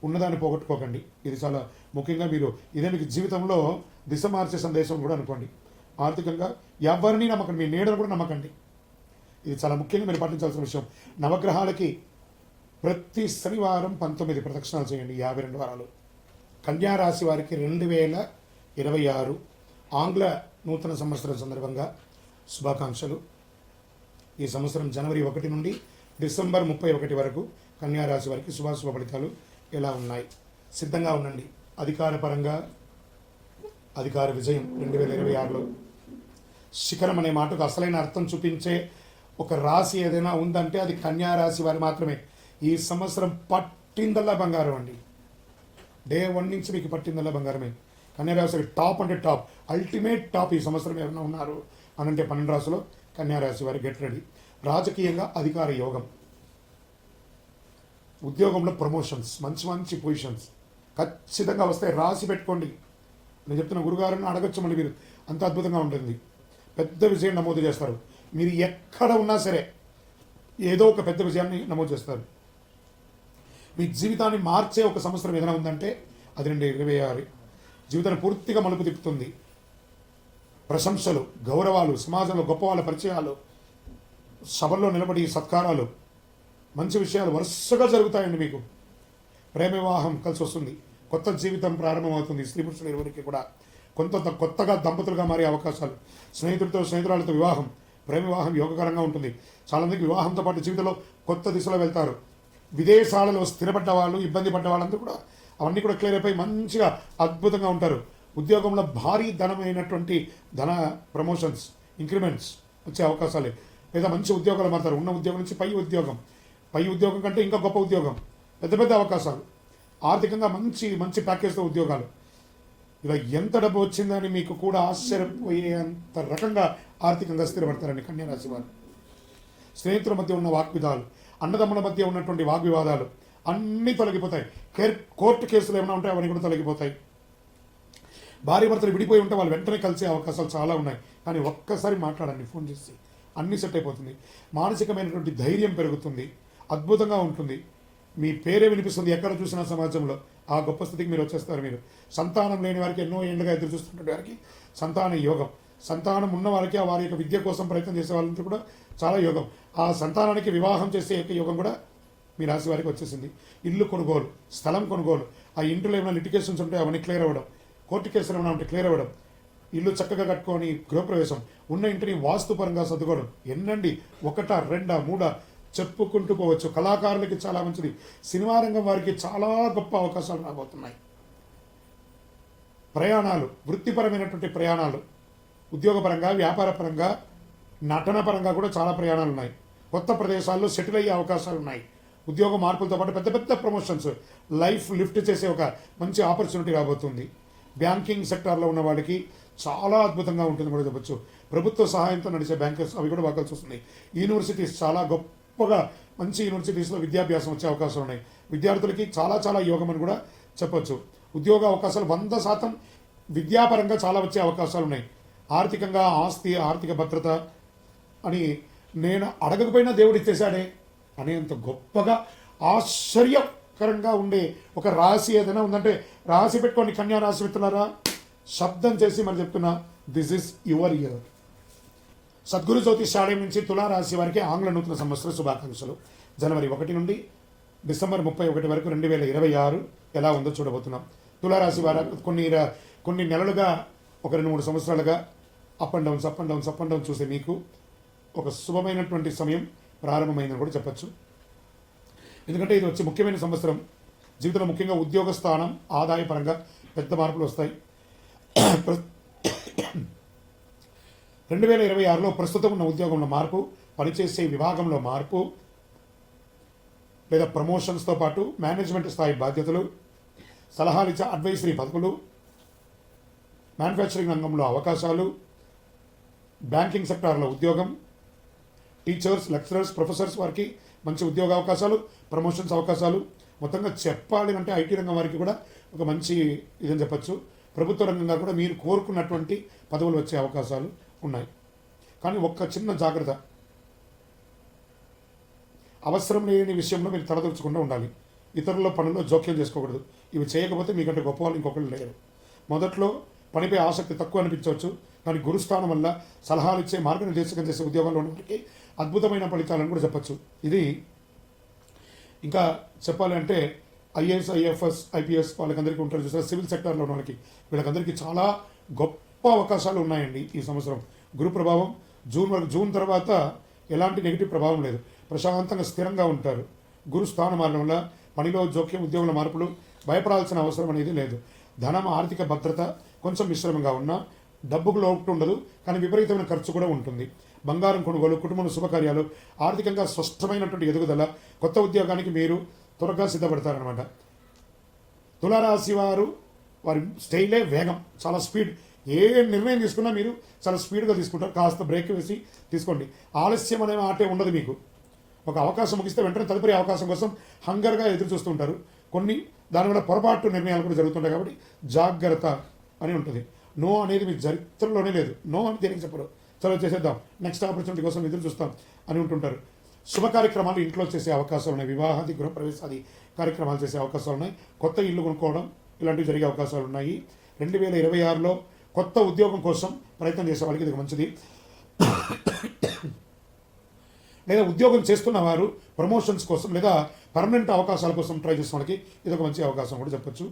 ఉన్నదాన్ని పోగొట్టుకోకండి. ఇది చాలా ముఖ్యంగా మీరు ఇదే మీకు జీవితంలో దిశ మార్చే సందేశం కూడా అనుకోండి. ఆర్థికంగా ఎవరిని నమ్మకండి, మీ నీడను కూడా నమ్మకండి. ఇది చాలా ముఖ్యంగా మీరు పాటించాల్సిన విషయం. నవగ్రహాలకి ప్రతి శనివారం 19 ప్రదక్షిణాలు చేయండి, 52 వారాలు. కన్యా రాశి వారికి 2026 ఆంగ్ల నూతన సంవత్సరం సందర్భంగా శుభాకాంక్షలు. ఈ సంవత్సరం జనవరి 1 నుండి డిసెంబర్ 31 వరకు కన్యా రాశి వారికి శుభాశుభ ఫలితాలు ఎలా ఉన్నాయి? సిద్ధంగా ఉండండి. అధికారపరంగా అధికార విజయం 2026లో శిఖరం అనే మాటకు అసలైన అర్థం చూపించే ఒక రాశి ఏదైనా ఉందంటే అది కన్యా రాశి వారి మాత్రమే. ఈ సంవత్సరం పట్టిందల్లా బంగారం అండి. డే 1 నుంచి మీకు పట్టిందల్లా బంగారమే. కన్యా రాశి టాప్ అంటే టాప్, అల్టిమేట్ టాప్ ఈ సంవత్సరం ఎవరైనా ఉన్నారు అని అంటే 12 రాశిలో కన్యా రాశి వారి గెట్ రెడీ. రాజకీయంగా అధికార యోగం, ఉద్యోగంలో ప్రమోషన్స్, మంచి మంచి పొజిషన్స్ ఖచ్చితంగా వస్తాయి. రాసి పెట్టుకోండి. నేను చెప్తున్న గురుగారిని అడగచ్చు, మళ్ళీ మీరు అంత అద్భుతంగా ఉంటుంది. పెద్ద విజయం నమోదు చేస్తారు. మీరు ఎక్కడ ఉన్నా సరే ఏదో ఒక పెద్ద విజయాన్ని నమోదు చేస్తారు. మీ జీవితాన్ని మార్చే ఒక సంవత్సరం ఏదైనా ఉందంటే అది 2026 జీవితాన్ని పూర్తిగా మలుపు తిప్పుతుంది. ప్రశంసలు, గౌరవాలు, సమాజంలో గొప్ప వాళ్ళ పరిచయాలు, సభల్లో నిలబడి సత్కారాలు, మంచి విషయాలు వరుసగా జరుగుతాయండి. మీకు ప్రేమ వివాహం కలిసి వస్తుంది. కొత్త జీవితం ప్రారంభమవుతుంది. స్త్రీ పురుషులు ఇరువురికి కూడా కొత్తగా దంపతులుగా మారే అవకాశాలు, స్నేహితురాలతో వివాహం, ప్రేమ వివాహం యోగకరంగా ఉంటుంది. చాలామందికి వివాహంతో పాటు జీవితంలో కొత్త దిశలో వెళ్తారు. విదేశాలలో స్థిరపడ్డ వాళ్ళు, ఇబ్బంది పడ్డ వాళ్ళందరూ కూడా అవన్నీ కూడా క్లియర్ అయిపోయి మంచిగా అద్భుతంగా ఉంటారు. ఉద్యోగంలో భారీ ధనమైనటువంటి ధన ప్రమోషన్స్, ఇంక్రిమెంట్స్ వచ్చే అవకాశాలే, లేదా మంచి ఉద్యోగాలు మారుతారు. ఉన్న ఉద్యోగం నుంచి పై ఉద్యోగం కంటే ఇంకా గొప్ప ఉద్యోగం, పెద్ద పెద్ద అవకాశాలు, ఆర్థికంగా మంచి మంచి ప్యాకేజ్తో ఉద్యోగాలు. ఇలా ఎంత డబ్బు వచ్చిందని మీకు కూడా ఆశ్చర్యపోయేంత రకంగా ఆర్థికంగా స్థిరపడతారండి కన్యా రాశి వారు. స్నేహితుల మధ్య ఉన్న వాగ్విదాలు, అన్నదమ్ముల మధ్య ఉన్నటువంటి వాగ్వివాదాలు అన్నీ తొలగిపోతాయి. కోర్టు కేసులు ఏమైనా ఉంటాయి అవన్నీ కూడా తొలగిపోతాయి. భార్య భర్తలు విడిపోయి ఉంటే వాళ్ళు వెంటనే కలిసే అవకాశాలు చాలా ఉన్నాయి. కానీ ఒక్కసారి మాట్లాడండి ఫోన్ చేసి, అన్నీ సెట్ అయిపోతుంది. మానసికమైనటువంటి ధైర్యం పెరుగుతుంది, అద్భుతంగా ఉంటుంది. మీ పేరే వినిపిస్తుంది ఎక్కడ చూసినా సమాజంలో. ఆ గొప్ప స్థితికి మీరు వచ్చేస్తారు. మీరు సంతానం లేని వారికి, ఎన్నో ఏళ్ళుగా ఎదురు చూస్తున్న వారికి సంతాన యోగం, సంతానం ఉన్న వారికి వారి యొక్క విద్య కోసం ప్రయత్నం చేసే వాళ్ళంతా కూడా చాలా యోగం. ఆ సంతానానికి వివాహం చేసే యొక్క యోగం కూడా మీ రాశి వారికి వచ్చేసింది. ఇల్లు కొనుగోలు, స్థలం కొనుగోలు, ఆ ఇంట్లో ఏమైనా లిటిగేషన్స్ ఉంటే అవన్నీ క్లియర్ అవ్వడం, కోర్టు కేసులు ఏమైనా ఉంటే క్లియర్ అవ్వడం, ఇల్లు చక్కగా కట్టుకొని గృహప్రవేశం, ఉన్న ఇంటిని వాస్తుపరంగా సర్దుకోవడం. ఎన్నండి, 1, 2, 3 చెప్పుకుంటూ పోవచ్చు. కళాకారులకి చాలా మంచిది. సినిమా రంగం వారికి చాలా గొప్ప అవకాశాలు రాబోతున్నాయి. ప్రయాణాలు, వృత్తిపరమైనటువంటి ప్రయాణాలు, ఉద్యోగపరంగా, వ్యాపారపరంగా, నటన పరంగా కూడా చాలా ప్రయాణాలు ఉన్నాయి. కొత్త ప్రదేశాల్లో సెటిల్ అయ్యే అవకాశాలు ఉన్నాయి. ఉద్యోగ మార్పులతో పాటు పెద్ద పెద్ద ప్రమోషన్స్, లైఫ్ లిఫ్ట్ చేసే ఒక మంచి ఆపర్చునిటీ రాబోతుంది. బ్యాంకింగ్ సెక్టార్లో ఉన్న వాళ్ళకి చాలా అద్భుతంగా ఉంటుంది కూడా చెప్పచ్చు. ప్రభుత్వ సహాయంతో నడిచే బ్యాంకర్స్ అవి కూడా బాగా చూస్తున్నాయి. యూనివర్సిటీస్ చాలా గొప్పగా మంచి యూనివర్సిటీస్లో విద్యాభ్యాసం వచ్చే అవకాశాలు ఉన్నాయి. విద్యార్థులకి చాలా చాలా యోగం అని కూడా చెప్పచ్చు. ఉద్యోగ అవకాశాలు 100% విద్యాపరంగా చాలా వచ్చే అవకాశాలు ఉన్నాయి. ఆర్థికంగా ఆస్తి, ఆర్థిక భద్రత అని నేను అడగకపోయినా దేవుడు ఇచ్చేశాడే అనేంత గొప్పగా ఆశ్చర్యకరంగా ఉండే ఒక రాశి ఏదైనా ఉందంటే రాశి పెట్టుకోండి కన్యా రాశి మిత్రులారా. శబ్దం చేసి మరి చెప్తున్నా, this is your year. Sadguru Jyothishalayam నుంచి తులారాశి వారికి ఆంగ్ల నూతన సంవత్సర శుభాకాంక్షలు. జనవరి 1 నుండి డిసెంబర్ 31 వరకు 2026 ఎలా ఉందో చూడబోతున్నాం. తులారాశి వారు కొన్ని నెలలుగా, ఒక 2-3 సంవత్సరాలుగా అప్ అండ్ డౌన్ చూసే మీకు ఒక శుభమైనటువంటి సమయం ప్రారంభమైందని కూడా చెప్పచ్చు. ఎందుకంటే ఇది వచ్చి ముఖ్యమైన సంవత్సరం. జీవితంలో ముఖ్యంగా ఉద్యోగ స్థానం, ఆదాయపరంగా పెద్ద మార్పులు వస్తాయి. 2026లో ప్రస్తుతం ఉన్న ఉద్యోగంలో మార్పు, పనిచేసే విభాగంలో మార్పు లేదా ప్రమోషన్స్తో పాటు మేనేజ్మెంట్ స్థాయి బాధ్యతలు, సలహాలు ఇచ్చే అడ్వైజరీ పదవులు, మ్యానుఫ్యాక్చరింగ్ రంగంలో అవకాశాలు, బ్యాంకింగ్ సెక్టార్లో ఉద్యోగం, టీచర్స్, లెక్చరర్స్, ప్రొఫెసర్స్ వారికి మంచి ఉద్యోగ అవకాశాలు, ప్రమోషన్స్ అవకాశాలు. మొత్తంగా చెప్పాలి అంటే ఐటీ రంగం వారికి కూడా ఒక మంచి ఇదని చెప్పచ్చు. ప్రభుత్వ రంగంగా కూడా మీరు కోరుకున్నటువంటి పదవులు వచ్చే అవకాశాలు ఉన్నాయి. కానీ ఒక్క చిన్న జాగ్రత్త, అవసరం లేని విషయంలో మీరు తలదూర్చకుండా ఉండాలి. ఇతరుల పనుల్లో జోక్యం చేసుకోకూడదు. ఇవి చేయకపోతే మీకంటే గొప్ప వాళ్ళు ఇంకొకరు లేరు. మొదట్లో పనిపై ఆసక్తి తక్కువ అనిపించవచ్చు, కానీ గురుస్థానం వల్ల సలహాలు ఇచ్చే, మార్గనిర్దేశకం చేసే ఉద్యోగాల్లో ఉన్న వారికి అద్భుతమైన ఫలితాలను కూడా చెప్పచ్చు. ఇది ఇంకా చెప్పాలి అంటే ఐఏఎస్, ఐఎఫ్ఎస్, ఐపీఎస్ వాళ్ళకందరికీ ఉంటారు చూసారా, సివిల్ సెక్టార్లో ఉన్న వాళ్ళకి, వీళ్ళకందరికీ చాలా గొప్ప అవకాశాలు ఉన్నాయండి ఈ సంవత్సరం. గురు ప్రభావం జూన్ తర్వాత ఎలాంటి నెగిటివ్ ప్రభావం లేదు. ప్రశాంతంగా స్థిరంగా ఉంటారు. గురు స్థాన మారడం వల్ల పనిలో జోక్యం, ఉద్యోగుల మార్పులు, భయపడాల్సిన అవసరం అనేది లేదు. ధనం, ఆర్థిక భద్రత కొంచెం మిశ్రమంగా ఉన్నా డబ్బుకు లోటు ఉండదు, కానీ విపరీతమైన ఖర్చు కూడా ఉంటుంది. బంగారం కొనుగోలు, కుటుంబంలో శుభకార్యాలు, ఆర్థికంగా స్పష్టమైనటువంటి ఎదుగుదల, కొత్త ఉద్యోగానికి మీరు త్వరగా సిద్ధపడతారనమాట. తులారాశి వారి స్టైలే వేగం, చాలా స్పీడ్. ఏ నిర్ణయం తీసుకున్నా మీరు చాలా స్పీడ్గా తీసుకుంటారు. కాస్త బ్రేక్ వేసి తీసుకోండి. ఆలస్యం అనే ఆటే ఉండదు మీకు. ఒక అవకాశం ముగిస్తే వెంటనే తదుపరి అవకాశం కోసం హంగర్గా ఎదురు చూస్తుంటారు. దానివల్ల పొరపాటు నిర్ణయాలు కూడా జరుగుతుంటాయి. కాబట్టి జాగ్రత్త అని ఉంటుంది. నో అనేది మీ చరిత్రలోనే లేదు. నో అని దేనికి చెప్పరు. చలో చేసేద్దాం, నెక్స్ట్ ఆపర్చునిటీ కోసం ఎదురు చూస్తాం అని ఉంటుంటారు. శుభ కార్యక్రమాలు ఇంట్లో చేసే అవకాశాలు ఉన్నాయి. వివాహాది, గృహప్రవేశాది కార్యక్రమాలు చేసే అవకాశాలు ఉన్నాయి. కొత్త ఇల్లు కొనుక్కోవడం ఇలాంటివి జరిగే అవకాశాలు ఉన్నాయి. 2026లో కొత్త ఉద్యోగం కోసం ప్రయత్నం చేసే వాళ్ళకి ఇది మంచిది. లేదా ఉద్యోగం చేస్తున్న వారు ప్రమోషన్స్ కోసం లేదా పర్మనెంట్ అవకాశాల కోసం ట్రై చేసిన వాళ్ళకి ఇది ఒక మంచి అవకాశం కూడా చెప్పచ్చు.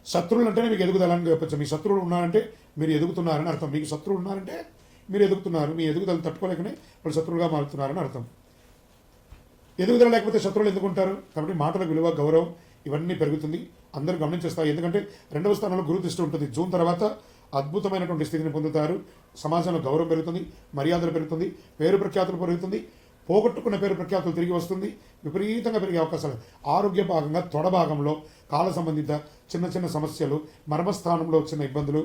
శత్రువులు అంటేనే మీకు ఎదుగుదలని చెప్పచ్చు. మీ శత్రువులు ఉన్నారంటే మీరు ఎదుగుతున్నారని అర్థం. మీకు శత్రువులు ఉన్నారంటే మీరు ఎదుగుతున్నారు. మీ ఎదుగుదలను తట్టుకోలేకనే వాళ్ళు శత్రువులుగా మారుతున్నారని అర్థం. ఎదుగుదల లేకపోతే శత్రువులు ఎందుకుంటారు? కాబట్టి మాటలకు విలువ, గౌరవం ఇవన్నీ పెరుగుతుంది. అందరూ గమనించేస్తారు. ఎందుకంటే 2వ స్థానంలో గురు దృష్టి ఉంటుంది. జూన్ తర్వాత అద్భుతమైనటువంటి స్థితిని పొందుతారు. సమాజంలో గౌరవం పెరుగుతుంది, మర్యాదలు పెరుగుతుంది, పేరు ప్రఖ్యాతులు పెరుగుతుంది. పోగొట్టుకున్న పేరు ప్రఖ్యాతులు తిరిగి వస్తుంది. విపరీతంగా పెరిగే అవకాశాలు. ఆరోగ్య భాగంగా తొడ భాగంలో కాల సంబంధిత చిన్న చిన్న సమస్యలు, మర్మస్థానంలో చిన్న ఇబ్బందులు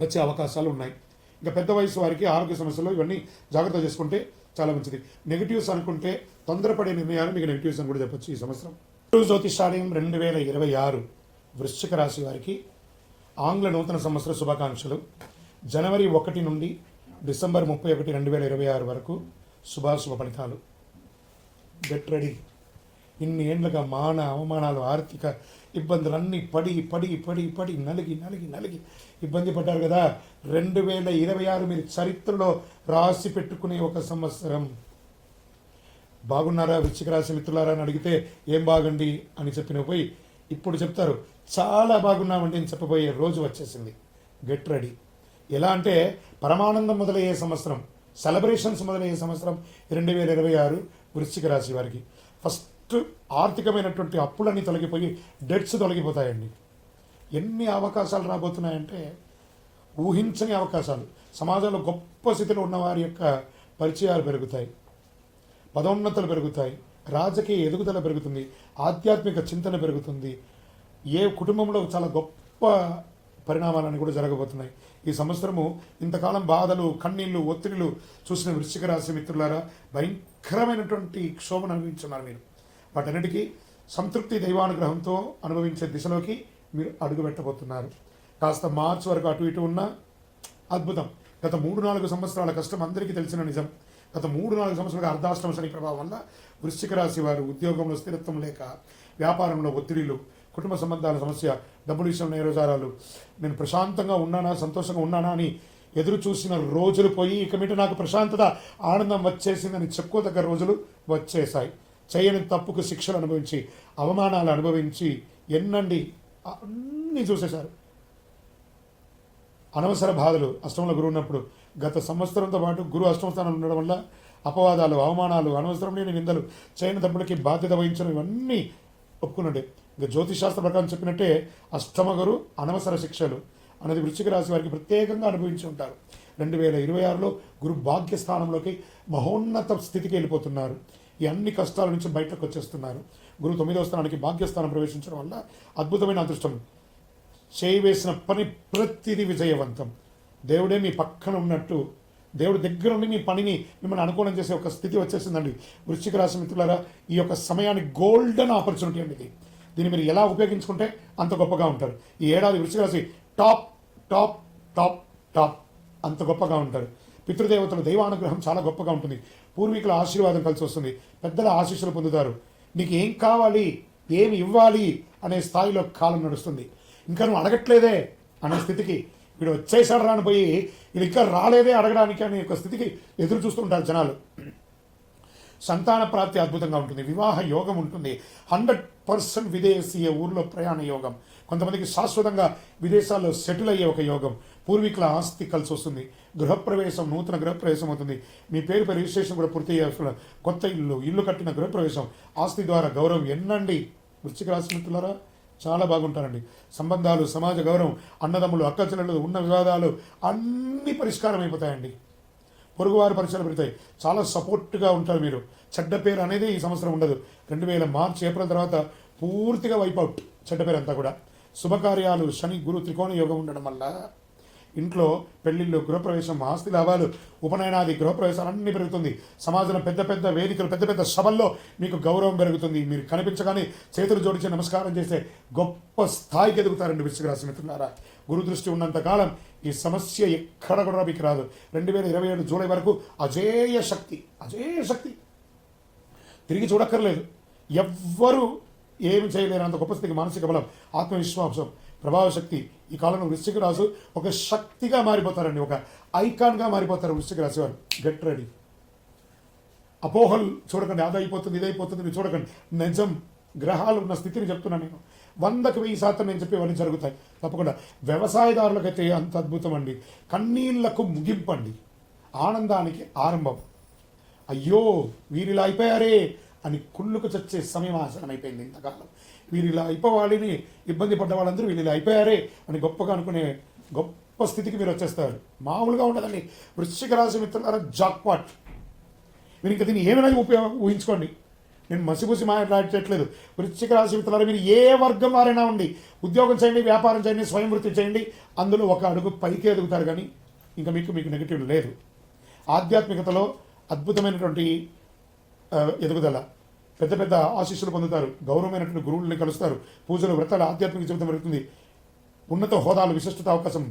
వచ్చే అవకాశాలు ఉన్నాయి. ఇంకా పెద్ద వయసు వారికి ఆరోగ్య సమస్యలు ఇవన్నీ జాగ్రత్త చేసుకుంటే చాలా మంచిది. నెగిటివ్స్ అనుకుంటే తొందరపడే నిర్ణయాలు మీకు నెగిటివ్స్ అని కూడా చెప్పచ్చు ఈ సంవత్సరం. జ్యోతిషాలయం 2026 వృశ్చిక రాశి వారికి ఆంగ్ల నూతన సంవత్సర శుభాకాంక్షలు. జనవరి 1 నుండి డిసెంబర్ 31, 2026 వరకు శుభాశుభ ఫలితాలు. Get ready. ఇన్ని ఏళ్ళుగా అవమానాలు, ఆర్థిక ఇబ్బందులన్నీ పడి నలిగి ఇబ్బంది పడ్డారు కదా. 2026 మీరు చరిత్రలో రాసి పెట్టుకునే ఒక సంవత్సరం. బాగున్నారా వృశ్చిక రాశి మిత్రులారా అని అడిగితే ఏం బాగండి అని చెప్పిన పోయి ఇప్పుడు చెప్తారు చాలా బాగున్నామండి అని చెప్పబోయే రోజు వచ్చేసింది. Get ready. ఎలా అంటే పరమానందం మొదలయ్యే సంవత్సరం, సెలబ్రేషన్స్ మొదలయ్యే సంవత్సరం 2026 వృశ్చిక రాశి వారికి. ఫస్ట్ ఆర్థికమైనటువంటి అప్పులన్నీ తొలగిపోయి డెట్స్ తొలగిపోతాయండి. ఎన్ని అవకాశాలు రాబోతున్నాయంటే ఊహించని అవకాశాలు. సమాజంలో గొప్ప స్థితిలో ఉన్న వారి యొక్క పరిచయాలు పెరుగుతాయి, పదోన్నతులు పెరుగుతాయి, రాజకీయ ఎదుగుదల పెరుగుతుంది, ఆధ్యాత్మిక చింతన పెరుగుతుంది. ఏ కుటుంబంలో చాలా గొప్ప పరిణామాలన్నీ కూడా జరగబోతున్నాయి. ఈ సంవత్సరము ఇంతకాలం బాధలు, కన్నీళ్లు, ఒత్తిడిలు చూసిన వృశ్చిక రాశి మిత్రులారా భయంకరమైనటువంటి క్షోభను అనుభవించున్నారు మీరు. వాటన్నిటికీ సంతృప్తి దైవానుగ్రహంతో అనుభవించే దిశలోకి మీరు అడుగు పెట్టబోతున్నారు. కాస్త మార్చి వరకు అటు ఇటు ఉన్న అద్భుతం. గత 3-4 సంవత్సరాల కష్టం అందరికీ తెలిసిన నిజం. గత 3-4 సంవత్సరాలుగా అర్ధాష్టమ శని ప్రభావం వల్ల వృశ్చిక రాశి వారు ఉద్యోగంలో స్థిరత్వం లేక, వ్యాపారంలో ఒత్తిడిలు, కుటుంబ సంబంధాల సమస్య, డబ్బుల విషయంలో నేరజారాలు, నేను ప్రశాంతంగా ఉన్నానా, సంతోషంగా ఉన్నానా అని ఎదురు చూసిన రోజులు పోయి ఇక మీట నాకు ప్రశాంతత, ఆనందం వచ్చేసిందని చెప్పుకోదగ్గ రోజులు వచ్చేసాయి. చేయని తప్పుకు శిక్షలు అనుభవించి, అవమానాలు అనుభవించి ఎన్నండి అన్నీ చూసేశారు. అనవసర బాధలు. అష్టమంలో గురువు ఉన్నప్పుడు గత సంవత్సరంతో పాటు గురువు అష్టమ స్థానంలో ఉండడం వల్ల అపవాదాలు, అవమానాలు, అనవసరం లేని నిందలు, చేయని తప్పులకి బాధ్యత వహించడం, ఇవన్నీ ఒప్పుకున్నట్టే. ఇక జ్యోతిశాస్త్ర ప్రకారం చెప్పినట్టే అష్టమ గురు అనవసర శిక్షలు అనేది వృశ్చిక రాశి వారికి ప్రత్యేకంగా అనుభవించి ఉంటారు. 2026లో గురు భాగ్యస్థానంలోకి మహోన్నత స్థితికి వెళ్ళిపోతున్నారు. ఈ అన్ని కష్టాల నుంచి బయటకు వచ్చేస్తున్నారు. గురువు 9వ స్థానానికి భాగ్యస్థానం ప్రవేశించడం వల్ల అద్భుతమైన అదృష్టం. చేయవేసిన పని ప్రతిదీ విజయవంతం. దేవుడే మీ పక్కన ఉన్నట్టు, దేవుడి దగ్గర ఉండి మీ పనిని మిమ్మల్ని అనుకూలం చేసే ఒక స్థితి వచ్చేసిందండి. వృశ్చిక రాశి మిత్రులారా, ఈ యొక్క సమయాన్ని గోల్డెన్ ఆపర్చునిటీ అండి ఇది. దీన్ని మీరు ఎలా ఉపయోగించుకుంటే అంత గొప్పగా ఉంటారు. ఈ ఏడాది వృశ్చిక రాశి టాప్ టాప్ టాప్ టాప్ అంత గొప్పగా ఉంటారు. పితృదేవతల దైవానుగ్రహం చాలా గొప్పగా ఉంటుంది. పూర్వీకుల ఆశీర్వాదం కలిసి వస్తుంది. పెద్దల ఆశీస్సులు పొందుతారు. నీకు ఏం కావాలి, ఏమి ఇవ్వాలి అనే స్థాయిలో కాలం నడుస్తుంది. ఇంకా నువ్వు అడగట్లేదే అనే స్థితికి, వీడు వచ్చేసాడు రానిపోయి వీడు ఇంకా రాలేదే అడగడానికి అనే ఒక స్థితికి ఎదురు చూస్తూ ఉంటారు జనాలు. సంతాన ప్రాప్తి అద్భుతంగా ఉంటుంది. వివాహ యోగం ఉంటుంది. 100% విదేశీయ ఊర్లో ప్రయాణ యోగం. కొంతమందికి శాశ్వతంగా విదేశాల్లో సెటిల్ అయ్యే ఒక యోగం. పూర్వీకుల ఆస్తి కలిసి వస్తుంది. గృహప్రవేశం, నూతన గృహప్రవేశం అవుతుంది. మీ పేరు రిజిస్ట్రేషన్ కూడా పూర్తి చేస్తున్న కొత్త ఇల్లు కట్టిన గృహప్రవేశం, ఆస్తి ద్వారా గౌరవం ఎన్నండి. వృశ్చిక రాశి మిత్రులారా చాలా బాగుంటారండి. సంబంధాలు, సమాజ గౌరవం, అన్నదమ్ములు, అక్కచెల్లెలు, ఉన్న వివాదాలు అన్నీ పరిష్కారం అయిపోతాయండి. పొరుగువారు పరిచయాలు పెడతాయి. చాలా సపోర్ట్గా ఉంటారు మీరు. చెడ్డ పేరు అనేది ఈ సంవత్సరం ఉండదు. 2000 మార్చి ఏప్రిల్ తర్వాత పూర్తిగా వైపౌట్ చెడ్డ పేరు అంతా కూడా. శుభకార్యాలు, శని గురు త్రికోణ యోగం ఉండడం వల్ల ఇంట్లో పెళ్లిళ్ళు, గృహప్రవేశం, ఆస్తి లాభాలు, ఉపనయనాది గృహప్రవేశాలు అన్నీ పెరుగుతుంది. సమాజంలో పెద్ద పెద్ద వేదికలు, పెద్ద పెద్ద సభల్లో మీకు గౌరవం పెరుగుతుంది. మీరు కనిపించగానే చేతులు జోడించి నమస్కారం చేసే గొప్ప స్థాయికి ఎదుగుతారండి వృశ్చిక రాశి మిత్రులారా. గురు దృష్టి ఉన్నంతకాలం ఈ సమస్య ఎక్కడ కూడా మీకు రాదు. 2027 జూలై వరకు అజేయ శక్తి తిరిగి చూడక్కర్లేదు. ఎవ్వరూ ఏమి చేయలేరు. అంత గొప్ప స్థితికి మానసిక బలం, ఆత్మవిశ్వాసం, ప్రభావశక్తి. ఈ కాలంలో వృశ్చిక రాశి ఒక శక్తిగా మారిపోతారండి. ఒక ఐకాన్గా మారిపోతారు వృశ్చిక రాశి వారు. Get ready. అపోహలు చూడకండి. అదైపోతుంది, ఇదైపోతుంది చూడకండి. నిజం, గ్రహాలు ఉన్న స్థితిని చెప్తున్నాను నేను. 100కి 1000% నేను చెప్పేవన్నీ జరుగుతాయి తప్పకుండా. వ్యవసాయదారులకైతే అంత అద్భుతం అండి. కన్నీళ్లకు ముగింపండి, ఆనందానికి ఆరంభం. అయ్యో వీరిలా అయిపోయారే అని కుళ్ళుకు చచ్చే సమయం ఆసనం అయిపోయింది. ఇంతకాలం వీరిలా అయిపోవాలని ఇబ్బంది పడ్డ వాళ్ళందరూ వీరిలా అయిపోయారే అని గొప్పగా అనుకునే గొప్ప స్థితికి మీరు వచ్చేస్తారు. మామూలుగా ఉండదండి. వృశ్చిక రాశి మిత్రులారా జాక్పాట్. మీరు ఇంకా దీన్ని ఏమైనా ఊహించుకోండి. నేను మసిపూసి మాట్లాడట్లేదు. వృశ్చిక రాశి మిత్రులారా, మీరు ఏ వర్గం వారైనా ఉండి ఉద్యోగం చేయండి, వ్యాపారం చేయండి, స్వయం వృత్తి చేయండి, అందులో ఒక అడుగు పైకి ఎదుగుతారు. కానీ ఇంకా మీకు నెగిటివ్ లేదు. ఆధ్యాత్మికతలో అద్భుతమైనటువంటి ఎదుగుదల, పెద్ద పెద్ద ఆశీస్సులు పొందుతారు. గౌరవమైనటువంటి గురువుల్ని కలుస్తారు. పూజలు, వ్రతాలు, ఆధ్యాత్మిక జీవితం పెరుగుతుంది. ఉన్నత హోదాలు, విశిష్టత అవకాశం.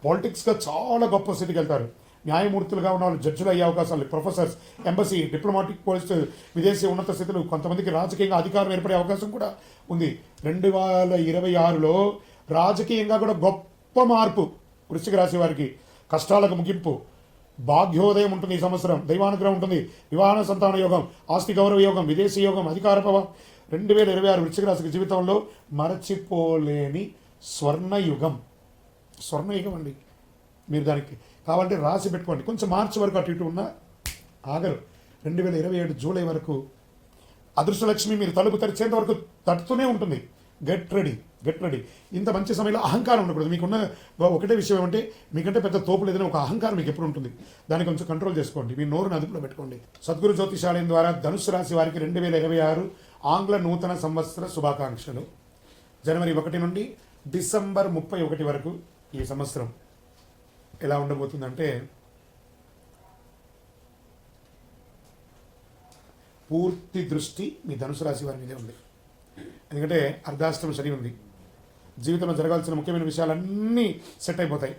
పాలిటిక్స్గా చాలా గొప్ప స్థితికి వెళ్తారు. న్యాయమూర్తులుగా ఉన్న వాళ్ళు జడ్జిలు అయ్యే అవకాశాలు, ప్రొఫెసర్స్, ఎంబసీ, డిప్లొమాటిక్ పోస్ట్, విదేశీ ఉన్నత స్థితులు, కొంతమందికి రాజకీయంగా అధికారం ఏర్పడే అవకాశం కూడా ఉంది. 2026లో రాజకీయంగా కూడా గొప్ప మార్పు వృశ్చిక రాశి వారికి. కష్టాలకు ముగింపు, భాగ్యోదయం ఉంటుంది ఈ సంవత్సరం. దైవానుగ్రహం ఉంటుంది. వివాహ సంతాన యోగం, ఆస్తి గౌరవ యోగం, విదేశీ యోగం, అధికార ప్రభావం. 2026 వృశ్చిక రాశి జీవితంలో మరచిపోలేని స్వర్ణయుగం అండి. మీరు దానికి కావాలంటే రాసి పెట్టుకోండి. కొంచెం మార్చి వరకు అటు ఇటు ఉన్న ఆగరు. 2027 జూలై వరకు అదృష్టలక్ష్మి మీరు తలుపు తెరిచేంత వరకు తట్టుతూనే ఉంటుంది. Get ready. ఇంత మంచి సమయంలో అహంకారం ఉండకూడదు. మీకున్న ఒకటే విషయం ఏమంటే, మీకంటే పెద్ద తోపు లేదని ఒక అహంకారం మీకు ఎప్పుడు ఉంటుంది. దాన్ని కొంచెం కంట్రోల్ చేసుకోండి. మీ నోరుని అదుపులో పెట్టుకోండి. సద్గురు జ్యోతిషాలయం ద్వారా ధనుసు రాశి వారికి 2026 ఆంగ్ల నూతన సంవత్సర శుభాకాంక్షలు. జనవరి 1 నుండి డిసెంబర్ 31 వరకు ఈ సంవత్సరం ఎలా ఉండబోతుందంటే, పూర్తి దృష్టి మీ ధనుసు రాశి వారి మీదే ఉంది. ఎందుకంటే అర్ధాష్టమ శని ఉంది. జీవితంలో జరగాల్సిన ముఖ్యమైన విషయాలన్నీ సెట్ అయిపోతాయి.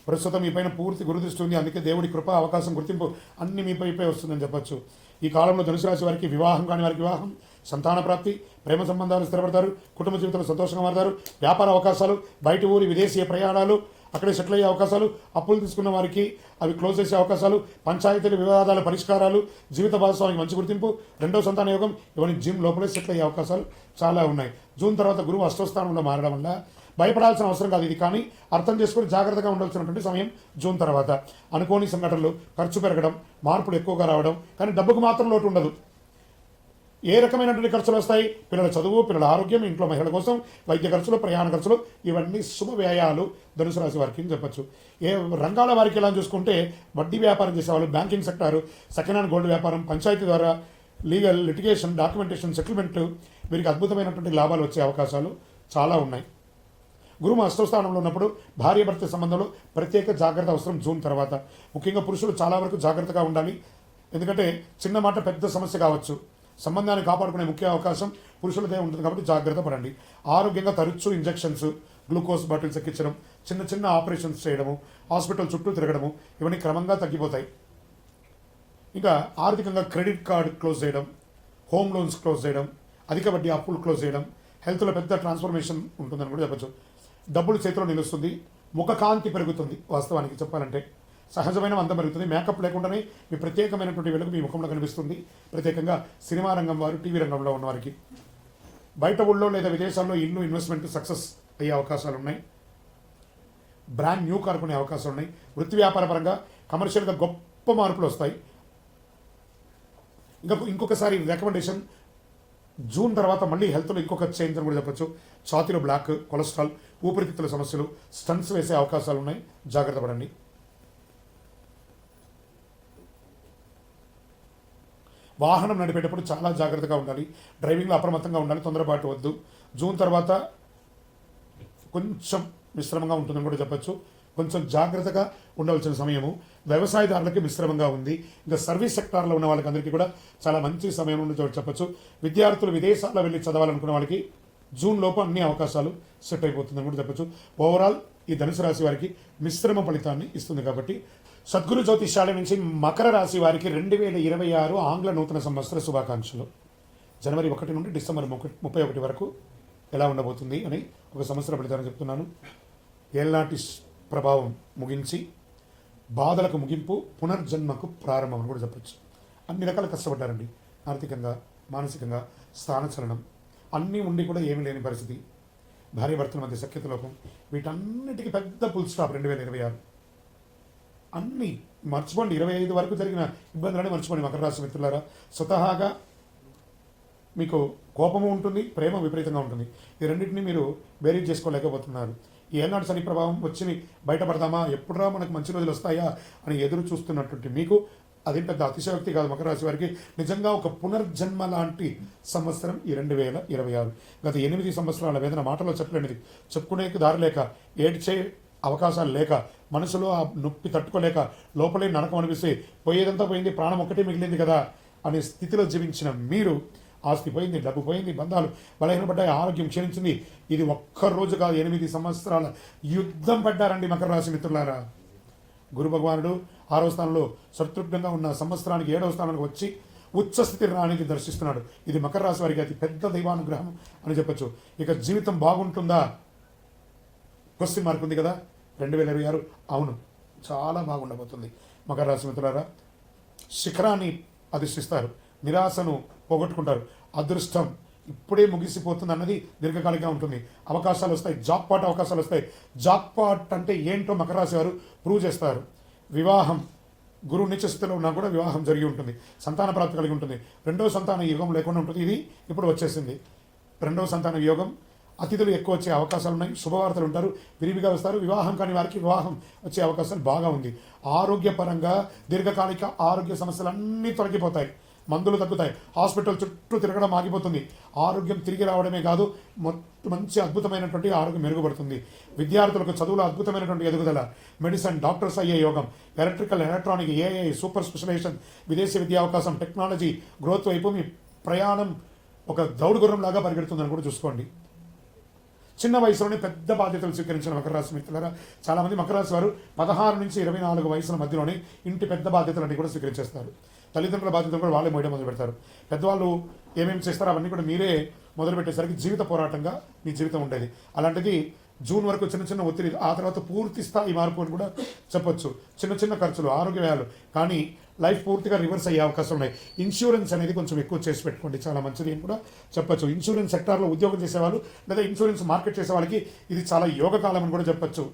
ప్రస్తుతం మీ పైన పూర్తి గురుదృష్టి ఉంది. అందుకే దేవుడి కృప, అవకాశం, గుర్తింపు అన్ని మీపై వస్తుందని చెప్పొచ్చు. ఈ కాలంలో ధనుసు రాశి వారికి వివాహం కాని వారికి వివాహం, సంతాన ప్రాప్తి, ప్రేమ సంబంధాలు స్థిరపడతారు, కుటుంబ జీవితంలో సంతోషంగా మారతారు, వ్యాపార అవకాశాలు, బయట ఊరి విదేశీయ ప్రయాణాలు, అక్కడే సెటిల్ అయ్యే అవకాశాలు, అప్పులు తీసుకున్న వారికి అవి క్లోజ్ చేసే అవకాశాలు, పంచాయతీల వివాదాల పరిష్కారాలు, జీవిత భాగస్వామికి మంచి గుర్తింపు, రెండవ సంతాన యోగం, ఇవన్నీ జిమ్ లోపలే సెటిల్ అయ్యే అవకాశాలు చాలా ఉన్నాయి. జూన్ తర్వాత గురువు అష్టస్థానంలో మారడం వల్ల భయపడాల్సిన అవసరం కాదు. ఇది కానీ అర్థం చేసుకుని జాగ్రత్తగా ఉండాల్సినటువంటి సమయం జూన్ తర్వాత. అనుకోని సంఘటనలు, ఖర్చు పెరగడం, మార్పులు ఎక్కువగా రావడం, కానీ డబ్బుకు మాత్రం లోటు ఉండదు. ఏ రకమైనటువంటి ఖర్చులు వస్తాయి? పిల్లల చదువు, పిల్లల ఆరోగ్యం, ఇంట్లో మహిళల కోసం వైద్య ఖర్చులు, ప్రయాణ ఖర్చులు, ఇవన్నీ శుభ వ్యయాలు ధనుసు రాశి వారికి అని చెప్పచ్చు. ఏ రంగాల వారికి ఎలా చూసుకుంటే వడ్డీ వ్యాపారం చేసేవాళ్ళు, banking sector, second hand gold వ్యాపారం, పంచాయతీ ద్వారా లీగల్, లిటిగేషన్, డాక్యుమెంటేషన్, సెటిల్మెంట్, వీరికి అద్భుతమైనటువంటి లాభాలు వచ్చే అవకాశాలు చాలా ఉన్నాయి. గురువు అష్టస్థానంలో ఉన్నప్పుడు భార్యాభర్త సంబంధంలో ప్రత్యేక జాగ్రత్త అవసరం జూన్ తర్వాత. ముఖ్యంగా పురుషులు చాలా వరకు జాగ్రత్తగా ఉండాలి. ఎందుకంటే చిన్న మాట పెద్ద సమస్య కావచ్చు. సంబంధాన్ని కాపాడుకునే ముఖ్య అవకాశం పురుషులదే ఉంటుంది కాబట్టి జాగ్రత్త పడండి. ఆరోగ్యంగా తరచూ ఇంజెక్షన్స్, గ్లూకోజ్ బాటిల్స్ ఎక్కించడం, చిన్న చిన్న ఆపరేషన్స్ చేయడము, హాస్పిటల్ చుట్టూ తిరగడము, ఇవన్నీ క్రమంగా తగ్గిపోతాయి. ఇంకా ఆర్థికంగా క్రెడిట్ కార్డ్ క్లోజ్ చేయడం, హోమ్ లోన్స్ క్లోజ్ చేయడం, అధిక వడ్డీ అప్పులు క్లోజ్ చేయడం, హెల్త్లో పెద్ద ట్రాన్స్ఫర్మేషన్ ఉంటుందని కూడా చెప్పచ్చు. డబ్బులు చేతిలో నిలుస్తుంది, ముఖకాంతి పెరుగుతుంది. వాస్తవానికి చెప్పాలంటే సహజమైన అందం పెరుగుతుంది. మేకప్ లేకుండానే మీ ప్రత్యేకమైనటువంటి వెలుగు మీ ముఖంలో కనిపిస్తుంది. ప్రత్యేకంగా సినిమా రంగం వారు, టీవీ రంగంలో ఉన్నవారికి. బయట ఊళ్ళో లేదా విదేశాల్లో ఇల్లు ఇన్వెస్ట్మెంట్ సక్సెస్ అయ్యే అవకాశాలు ఉన్నాయి. బ్రాండ్ న్యూ కార్ కొనే అవకాశాలు ఉన్నాయి. వృత్తి వ్యాపార పరంగా కమర్షియల్గా గొప్ప మార్పులు వస్తాయి. ఇంకొకసారి రికమెండేషన్, జూన్ తర్వాత మళ్ళీ హెల్త్లో ఇంకొక చేంజ్ అని కూడా చెప్పచ్చు. ఛాతీలో బ్లాక్, కొలెస్ట్రాల్, ఊపిరితిత్తుల సమస్యలు, స్టంట్స్ వేసే అవకాశాలు ఉన్నాయి. జాగ్రత్త పడండి. వాహనం నడిపేటప్పుడు చాలా జాగ్రత్తగా ఉండాలి. డ్రైవింగ్లో అప్రమత్తంగా ఉండాలి, తొందరపాటు వద్దు. జూన్ తర్వాత కొంచెం మిశ్రమంగా ఉంటుందని కూడా చెప్పచ్చు. కొంచెం జాగ్రత్తగా ఉండవలసిన సమయము. వ్యవసాయదారులకి మిశ్రమంగా ఉంది. ఇంకా సర్వీస్ సెక్టార్లో ఉన్న వాళ్ళకి అందరికీ కూడా చాలా మంచి సమయం ఉండి చెప్పచ్చు. విద్యార్థులు విదేశాల్లో వెళ్ళి చదవాలనుకున్న వాళ్ళకి జూన్ లోపు అన్ని అవకాశాలు సెట్ అయిపోతుందని కూడా చెప్పచ్చు. ఓవరాల్ ఈ ధనుసు రాశి వారికి మిశ్రమ ఫలితాన్ని ఇస్తుంది. కాబట్టి సద్గురు జ్యోతిష్యాలయం నుంచి మకర రాశి వారికి 2026 ఆంగ్ల నూతన సంవత్సర శుభాకాంక్షలు. జనవరి 1 నుండి డిసెంబర్ 31 వరకు ఎలా ఉండబోతుంది అని ఒక సంవత్సర ఫలితాన్ని చెప్తున్నాను. ఏళ్ళనాటి ప్రభావం ముగించి బాధలకు ముగింపు, పునర్జన్మకు ప్రారంభం అని కూడా చెప్పచ్చు. అన్ని రకాల కష్టపడ్డారండి. ఆర్థికంగా, మానసికంగా, స్థానచలనం అన్నీ ఉండి కూడా ఏమీ లేని పరిస్థితి, భార్యాభర్తల మధ్య సఖ్యత లోపం, వీటన్నిటికీ పెద్ద ఫుల్ స్టాప్ 2026. అన్నీ మర్చిపోండి. 25 వరకు జరిగిన ఇబ్బందులన్నీ మర్చిపోండి మకర రాశి మిత్రులారా. స్వతహాగా మీకు కోపము ఉంటుంది, ప్రేమ విపరీతంగా ఉంటుంది. ఈ రెండింటినీ మీరు బేరీజ్ చేసుకోలేకపోతున్నారు. ఏనాడు శని ప్రభావం వచ్చి బయటపడదామా, ఎప్పుడురా మనకు మంచి రోజులు వస్తాయా అని ఎదురు చూస్తున్నటువంటి మీకు అది పెద్ద అతిశయోక్తి కాదు. మకర రాశి వారికి నిజంగా ఒక పునర్జన్మ లాంటి సంవత్సరం ఈ 2026. గత 8 సంవత్సరాల వేదన మాటలో చెప్పలేనిది, చెప్పుకునే దారి లేక, ఏడ్చే అవకాశాలు లేక, మనసులో ఆ నొప్పి తట్టుకోలేక, లోపలే నరకం అనిపిస్తే పోయేదంతా పోయింది, ప్రాణం ఒక్కటే మిగిలింది కదా అనే స్థితిలో జీవించిన మీరు, ఆస్తి పోయింది, డబ్బు పోయింది, బంధాలు బలహీనపడ్డాయి, ఆరోగ్యం క్షీణించింది. ఇది ఒక్కరోజు కాదు, 8 సంవత్సరాల యుద్ధం పడ్డారండి మకర రాశి మిత్రులారా. గురు భగవానుడు 6వ స్థానంలో సంతృప్తంగా ఉన్న సంవత్సరానికి 7వ స్థానానికి వచ్చి ఉచ్చస్థితి రానికి దర్శిస్తున్నాడు. ఇది మకర రాశి వారికి అతి పెద్ద దైవానుగ్రహం అని చెప్పచ్చు. ఇక జీవితం బాగుంటుందా? క్వశ్చన్ మార్క్ ఉంది కదా. 2026 అవును, చాలా బాగుండబోతుంది. మకర రాశి మిత్రులారా, శిఖరాన్ని అధిష్టిస్తారు, నిరాశను పోగొట్టుకుంటారు. అదృష్టం ఇప్పుడే ముగిసిపోతుంది అన్నది దీర్ఘకాలికంగా ఉంటుంది. అవకాశాలు వస్తాయి, జాక్పాట్ అవకాశాలు వస్తాయి. జాక్పాట్ అంటే ఏంటో మకర రాశి వారు ప్రూవ్ చేస్తారు. వివాహం, గురువు నీచ స్థితిలో ఉన్నా కూడా వివాహం జరిగి ఉంటుంది. సంతాన ప్రాప్తి కలిగి ఉంటుంది. 2వ సంతాన యోగం లేకుండా ఉంటుంది. ఇది ఇప్పుడు వచ్చేసింది 2వ సంతాన యోగం. అతిథులు ఎక్కువ వచ్చే అవకాశాలు ఉన్నాయి. శుభవార్తలు ఉంటారు, విరివిగా వస్తారు. వివాహం కాని వారికి వివాహం వచ్చే అవకాశాలు బాగా ఉంది. ఆరోగ్యపరంగా దీర్ఘకాలిక ఆరోగ్య సమస్యలన్నీ తొలగిపోతాయి. మందులు తగ్గుతాయి. హాస్పిటల్ చుట్టూ తిరగడం ఆగిపోతుంది. ఆరోగ్యం తిరిగి రావడమే కాదు, మంచి అద్భుతమైనటువంటి ఆరోగ్యం మెరుగుపడుతుంది. విద్యార్థులకు చదువులో అద్భుతమైనటువంటి ఎదుగుదల, మెడిసిన్, డాక్టర్స్ అయ్యే యోగం, electrical, electronic, AI, super specialisation, విదేశీ విద్యా అవకాశం, టెక్నాలజీ గ్రోత్ వైపు మీ ప్రయాణం ఒక దౌడు గుర్రం లాగా పరిగెడుతుందని కూడా చూసుకోండి. చిన్న వయసులోనే పెద్ద బాధ్యతలు స్వీకరించిన మకర రాశి మిత్రులారా, చాలామంది మకర రాశి వారు 16 నుంచి 24 వయసుల మధ్యలోనే ఇంటి పెద్ద బాధ్యతలన్నీ కూడా స్వీకరించేస్తారు. తల్లిదండ్రుల బాధ్యతలు కూడా వాళ్ళే మోయడం మొదలు పెడతారు. పెద్దవాళ్ళు ఏమేమి చేస్తారో అవన్నీ కూడా మీరే మొదలు పెట్టేసరికి జీవిత పోరాటంగా మీ జీవితం ఉండేది. అలాంటిది జూన్ వరకు చిన్న చిన్న ఒత్తిడి, ఆ తర్వాత పూర్తి స్థాయి మార్పు అని కూడా చెప్పొచ్చు. చిన్న చిన్న ఖర్చులు, ఆరోగ్య వ్యయాలు, కానీ లైఫ్ పూర్తిగా రివర్స్ అయ్యే అవకాశం ఉన్నాయి. ఇన్సూరెన్స్ అనేది కొంచెం ఎక్కువ చేసి పెట్టుకోండి, చాలా మంచిది అని కూడా చెప్పొచ్చు. ఇన్సూరెన్స్ సెక్టార్లో ఉద్యోగం చేసేవాళ్ళు లేదా ఇన్సూరెన్స్ మార్కెట్ చేసే వాళ్ళకి ఇది చాలా యోగకాలం అని కూడా చెప్పొచ్చు.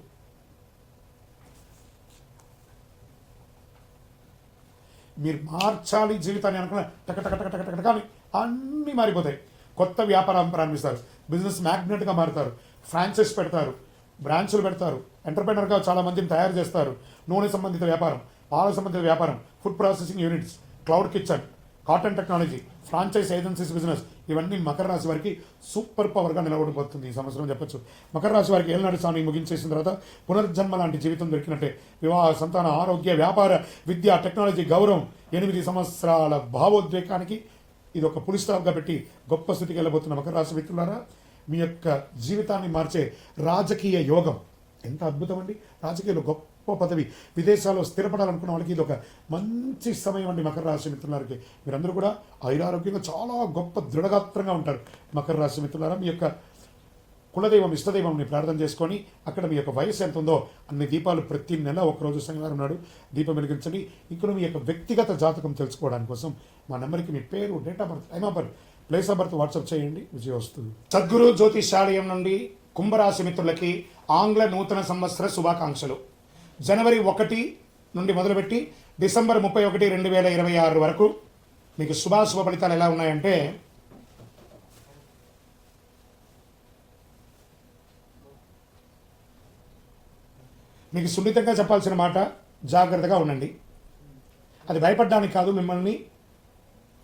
మీరు మార్చాలి జీవితాన్ని అనుకున్న టక టక టక టక టక కానీ అన్నీ మారిపోతాయి. కొత్త వ్యాపారం ప్రారంభిస్తారు, బిజినెస్ మ్యాగ్నెట్గా మారుతారు, ఫ్రాంచైజ్ పెడతారు, బ్రాంచ్లు పెడతారు, ఎంటర్ప్రైనర్గా చాలా మందిని తయారు చేస్తారు. నూనె సంబంధిత వ్యాపారం, పాల సంబంధిత వ్యాపారం, food processing units, cloud kitchen, cotton technology, franchise agencies business, ఇవన్నీ మకర రాశి వారికి సూపర్ పవర్గా నిలబడిపోతుంది ఈ సంవత్సరం చెప్పొచ్చు. మకర రాశి వారికి ఏళ్ళనాడు స్వామి ముగించేసిన తర్వాత పునర్జన్మ లాంటి జీవితం దొరికినట్టే. వివాహ, సంతాన, ఆరోగ్య, వ్యాపార, విద్య, టెక్నాలజీ, గౌరవం, 8 సంవత్సరాల భావోద్వేగానికి ఇది ఒక పులి స్టాప్గా పెట్టి గొప్ప స్థితికి వెళ్ళబోతున్న మకర రాశి మిత్రులారా, మీ యొక్క జీవితాన్ని మార్చే రాజకీయ యోగం ఎంత అద్భుతం అండి. రాజకీయాలు గొప్ప పదవి, విదేశాల్లో స్థిరపడాలనుకున్న వాళ్ళకి ఇది ఒక మంచి సమయం అండి. మకర రాశి మిత్రులకి మీరందరూ కూడా ఆయురారోగ్యంగా చాలా గొప్ప దృఢగాత్రంగా ఉంటారు. మకర రాశి మిత్రులారా, మీ యొక్క కులదైవం, ఇష్టదైవంని ప్రార్థన చేసుకొని అక్కడ మీ యొక్క వయసు ఎంత ఉందో అన్ని దీపాలు ప్రతి నెల ఒకరోజు శనివారం నాడు దీపం వెలిగించండి. ఇక్కడ మీ యొక్క వ్యక్తిగత జాతకం తెలుసుకోవడానికి కోసం మా నెంబర్కి మీ పేరు, date of birth, time of birth, place of birth WhatsApp చేయండి, విజయం వస్తుంది. సద్గురు జ్యోతిషాలయం నుండి కుంభరాశి మిత్రులకి ఆంగ్ల నూతన సంవత్సర శుభాకాంక్షలు. జనవరి 1 నుండి మొదలుపెట్టి డిసెంబర్ 31, 2026 వరకు మీకు శుభాశుభ ఫలితాలు ఎలా ఉన్నాయంటే, మీకు సున్నితంగా చెప్పాల్సిన మాట, జాగ్రత్తగా ఉండండి. అది భయపడడానికి కాదు, మిమ్మల్ని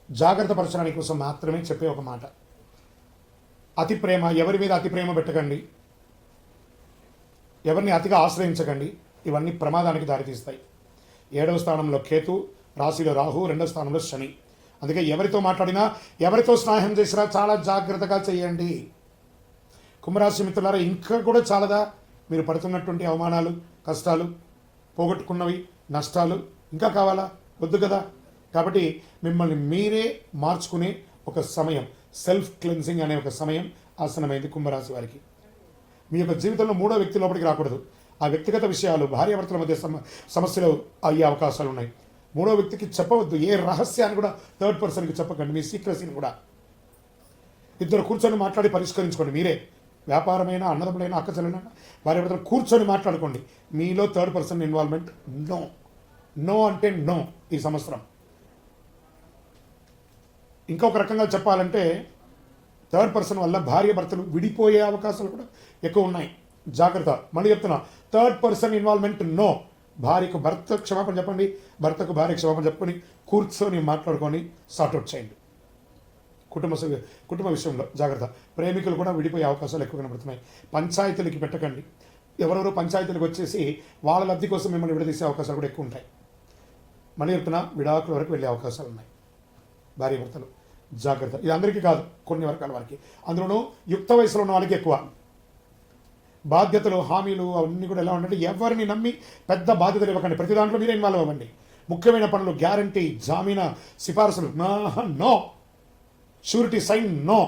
జాగ్రత్త పరచడానికి కోసం మాత్రమే చెప్పే ఒక మాట. అతి ప్రేమ, ఎవరి మీద అతి ప్రేమ పెట్టకండి, ఎవరిని అతిగా ఆశ్రయించకండి, ఇవన్నీ ప్రమాదానికి దారితీస్తాయి. 7వ స్థానంలో కేతు, రాశిలో రాహు, 2వ స్థానంలో శని. అందుకే ఎవరితో మాట్లాడినా, ఎవరితో స్నేహం చేసినా చాలా జాగ్రత్తగా చేయండి. కుంభరాశి మిత్రులారా, ఇంకా కూడా చాలదా మీరు పడుతున్నటువంటి అవమానాలు, కష్టాలు, పోగొట్టుకున్నవి, నష్టాలు ఇంకా కావాలా? వద్దు కదా. కాబట్టి మిమ్మల్ని మీరే మార్చుకునే ఒక సమయం, సెల్ఫ్ క్లెన్సింగ్ అనే ఒక సమయం ఆసనమైంది కుంభరాశి వారికి. మీ యొక్క జీవితంలో 3వ వ్యక్తి లోపలికి రాకూడదు. ఆ వ్యక్తిగత విషయాలు, భార్యాభర్తల మధ్య సమస్యలు అయ్యే అవకాశాలు ఉన్నాయి. 3వ వ్యక్తికి చెప్పవద్దు, ఏ రహస్యాన్ని కూడా థర్డ్ పర్సన్కి చెప్పకండి, మీ సీక్రెసీని కూడా. ఇద్దరు కూర్చొని మాట్లాడి పరిష్కరించుకోండి మీరే. వ్యాపారమైన, అన్నదమ్ములైన, అక్కచెల్లెలైనా, భార్యాభర్తలు కూర్చొని మాట్లాడుకోండి. మీలో third person involvement no. No అంటే నో ఈ సంవత్సరం. ఇంకొక రకంగా చెప్పాలంటే, థర్డ్ పర్సన్ వల్ల భార్యాభర్తలు విడిపోయే అవకాశాలు కూడా ఎక్కువ ఉన్నాయి. జాగ్రత్త. మళ్ళీ చెప్తున్నా, థర్డ్ పర్సన్ ఇన్వాల్వ్మెంట్ నో. భార్యకు భర్త క్షమాపణ చెప్పండి, భర్తకు భార్య క్షమాపణ చెప్పుకొని కూర్చొని మాట్లాడుకొని సార్ట్అవుట్ చేయండి. కుటుంబ విషయంలో జాగ్రత్త. ప్రేమికులు కూడా విడిపోయే అవకాశాలు ఎక్కువ కనబడుతున్నాయి. పంచాయతీలకి పెట్టకండి. ఎవరెవరో పంచాయతీలకు వచ్చేసి వాళ్ళ లబ్ధి కోసం మిమ్మల్ని విడదీసే అవకాశాలు కూడా ఎక్కువ ఉంటాయి. మళ్ళీ చెప్తున్నా, విడాకుల వరకు వెళ్ళే అవకాశాలు ఉన్నాయి. భార్యాభర్తలు జాగ్రత్త. ఇది అందరికీ కాదు, కొన్ని వర్గాల వారికి. అందులోనూ యుక్త వయసులో ఉన్న వాళ్ళకి ఎక్కువ. బాధ్యతలు, హామీలు అవన్నీ కూడా ఎలా ఉండంటే, ఎవరిని నమ్మి పెద్ద బాధ్యతలు ఇవ్వకండి. ప్రతి దాంట్లో మీరే ఇన్వాల్వ్ అవ్వండి. ముఖ్యమైన పనులు, గ్యారంటీ, జామీనా, సిఫార్సులు నో, షూరిటీ సైన్ నో,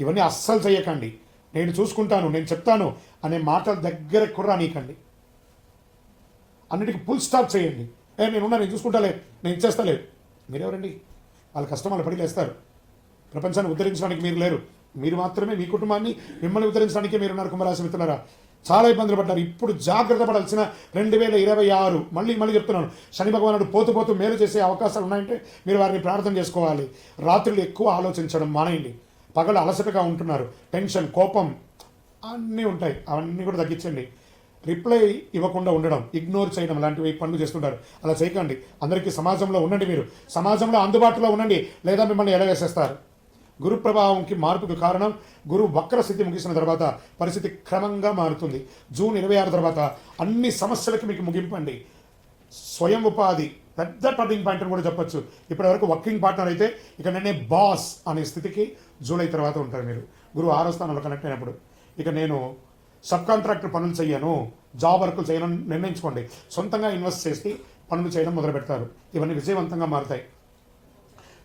ఇవన్నీ అస్సలు చేయకండి. నేను చూసుకుంటాను, నేను చెప్తాను అనే మాటల దగ్గర కుర్రా నీకండి. అన్నిటికీ ఫుల్ స్టాప్ చేయండి. నేనున్నా, నేను చూసుకుంటాలే, నేను ఇచ్చేస్తాలే. మీరెవరండి? వాళ్ళ కష్టం వాళ్ళు పడి లేస్తారు. ప్రపంచాన్ని ఉద్ధరించడానికి మీరు లేరు. మీరు మాత్రమే మీ కుటుంబాన్ని, మిమ్మల్ని ఉద్ధరించడానికే మీరున్నారు. కుంభరాశి మిత్రులారా, చాలా ఇబ్బందులు పడ్డారు. ఇప్పుడు జాగ్రత్త పడాల్సిన 2026. మళ్ళీ చెప్తున్నాను, శని భగవానుడు పోతూ మేలు చేసే అవకాశాలు ఉన్నాయంటే మీరు వారిని ప్రార్థన చేసుకోవాలి. రాత్రులు ఎక్కువ ఆలోచించడం మానేయండి. పగలు అలసటగా ఉంటున్నారు, టెన్షన్, కోపం అన్నీ ఉంటాయి. అవన్నీ కూడా తగ్గించండి. రిప్లై ఇవ్వకుండా ఉండడం, ఇగ్నోర్ చేయడం లాంటివి పనులు చేస్తుంటారు. అలా చేయకండి. అందరికీ సమాజంలో ఉండండి. మీరు సమాజంలో అందుబాటులో ఉండండి, లేదా మిమ్మల్ని ఎలవేసేస్తారు. గురు ప్రభావంకి మార్పుకు కారణం, గురు వక్ర స్థితి ముగిసిన తర్వాత పరిస్థితి క్రమంగా మారుతుంది. జూన్ 26 తర్వాత అన్ని సమస్యలకి మీకు ముగింపండి. స్వయం ఉపాధి పెద్ద టర్నింగ్ పాయింట్ అని కూడా చెప్పొచ్చు. ఇప్పటివరకు వర్కింగ్ పార్ట్నర్ అయితే ఇక నేనే బాస్ అనే స్థితికి జూలై తర్వాత ఉంటారు మీరు. గురువు 6వ స్థానంలో కనెక్ట్ అయినప్పుడు ఇక నేను సబ్ కాంట్రాక్టర్ పనులు చేయను, జాబ్ వర్కులు చేయను నిర్ణయించుకోండి. సొంతంగా ఇన్వెస్ట్ చేసి పనులు చేయడం మొదలు పెడతారు. ఇవన్నీ విజయవంతంగా మారుతాయి.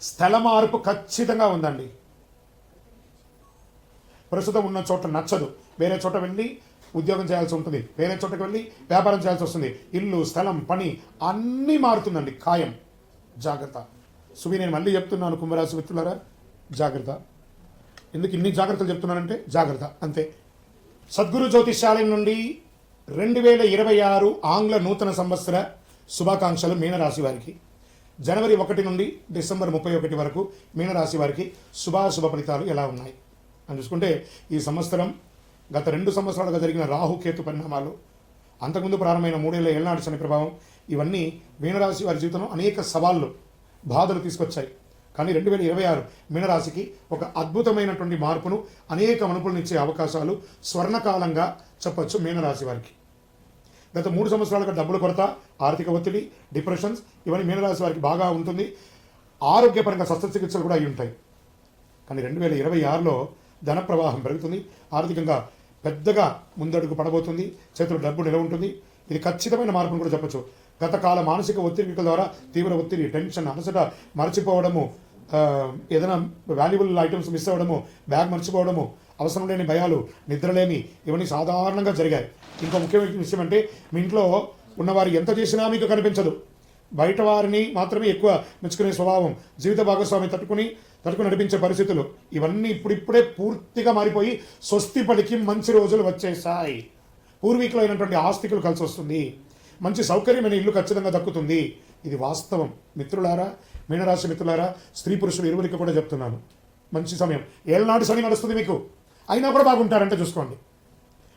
స్థల మార్పు ఖచ్చితంగా ఉందండి. ప్రస్తుతం ఉన్న చోట నచ్చదు, వేరే చోట వెళ్ళి ఉద్యోగం చేయాల్సి ఉంటుంది, వేరే చోటకి వెళ్ళి వ్యాపారం చేయాల్సి వస్తుంది. ఇల్లు, స్థలం, పని అన్నీ మారుతుందండి, ఖాయం. జాగ్రత్త. సువి, నేను మళ్ళీ చెప్తున్నాను కుంభరాశి మిత్రులారా, జాగ్రత్త. ఎందుకు ఇన్ని జాగ్రత్తలు చెప్తున్నానంటే జాగ్రత్త, అంతే. సద్గురు జ్యోతిష్యాలయం నుండి 2026 ఆంగ్ల నూతన సంవత్సర శుభాకాంక్షలు మీనరాశి వారికి. జనవరి 1 నుండి డిసెంబర్ 31 వరకు మీనరాశి వారికి శుభాశుభ ఫలితాలు ఎలా ఉన్నాయి అని చూసుకుంటే, ఈ సంవత్సరం గత 2 సంవత్సరాలుగా జరిగిన రాహుకేతు పరిణామాలు, అంతకుముందు ప్రారంభమైన 3 ఏళ్ల ఏళ్నాటి శని ప్రభావం, ఇవన్నీ మీనరాశి వారి జీవితంలో అనేక సవాళ్ళు, బాధలు తీసుకొచ్చాయి. కానీ 2026 మీనరాశికి ఒక అద్భుతమైనటువంటి మార్పును, అనేక మలుపులనిచ్చే అవకాశాలు స్వర్ణకాలంగా చెప్పొచ్చు మీనరాశి వారికి. గత 3 సంవత్సరాలుగా డబ్బుల కొరత, ఆర్థిక ఒత్తిడి, డిప్రెషన్స్ ఇవన్నీ మీనరాశి వారికి బాగా ఉంటుంది. ఆరోగ్యపరంగా శస్త్రచికిత్సలు కూడా అయి ఉంటాయి. కానీ 2026లో ధన ప్రవాహం పెరుగుతుంది, ఆర్థికంగా పెద్దగా ముందడుగు పడబోతుంది, చేతులు డబ్బు నిలవ ఉంటుంది. ఇది ఖచ్చితమైన మార్పును కూడా చెప్పొచ్చు. గత కాల మానసిక ఒత్తిడి ద్వారా తీవ్ర ఒత్తిడి, టెన్షన్, అలసట, మర్చిపోవడము, ఏదైనా వాల్యుబుల్ ఐటమ్స్ మిస్ అవ్వడము, బ్యాగ్ మర్చిపోవడము, అవసరం లేని భయాలు, నిద్రలేమి, ఇవన్నీ సాధారణంగా జరిగాయి. ఇంకో ముఖ్యమైన విషయం అంటే, మీ ఇంట్లో ఉన్నవారు ఎంత చేసినా మీకు కనిపించదు, బయట వారిని మాత్రమే ఎక్కువ మెచ్చుకునే స్వభావం, జీవిత భాగస్వామి తట్టుకుని నడిపించే పరిస్థితులు, ఇవన్నీ ఇప్పుడిప్పుడే పూర్తిగా మారిపోయి స్వస్తి పలికి మంచి రోజులు వచ్చేసాయి. పూర్వీకులైనటువంటి ఆస్తికులు కలిసి వస్తుంది, మంచి సౌకర్యమైన ఇల్లు ఖచ్చితంగా దక్కుతుంది. ఇది వాస్తవం మిత్రులారా, మీనరాశి మిత్రులారా, స్త్రీ పురుషులు ఇరువురికి కూడా చెప్తున్నాను. మంచి సమయం, ఏళ్ళనాడు శని నడుస్తుంది మీకు, అయినా కూడా బాగుంటారంటే చూసుకోండి.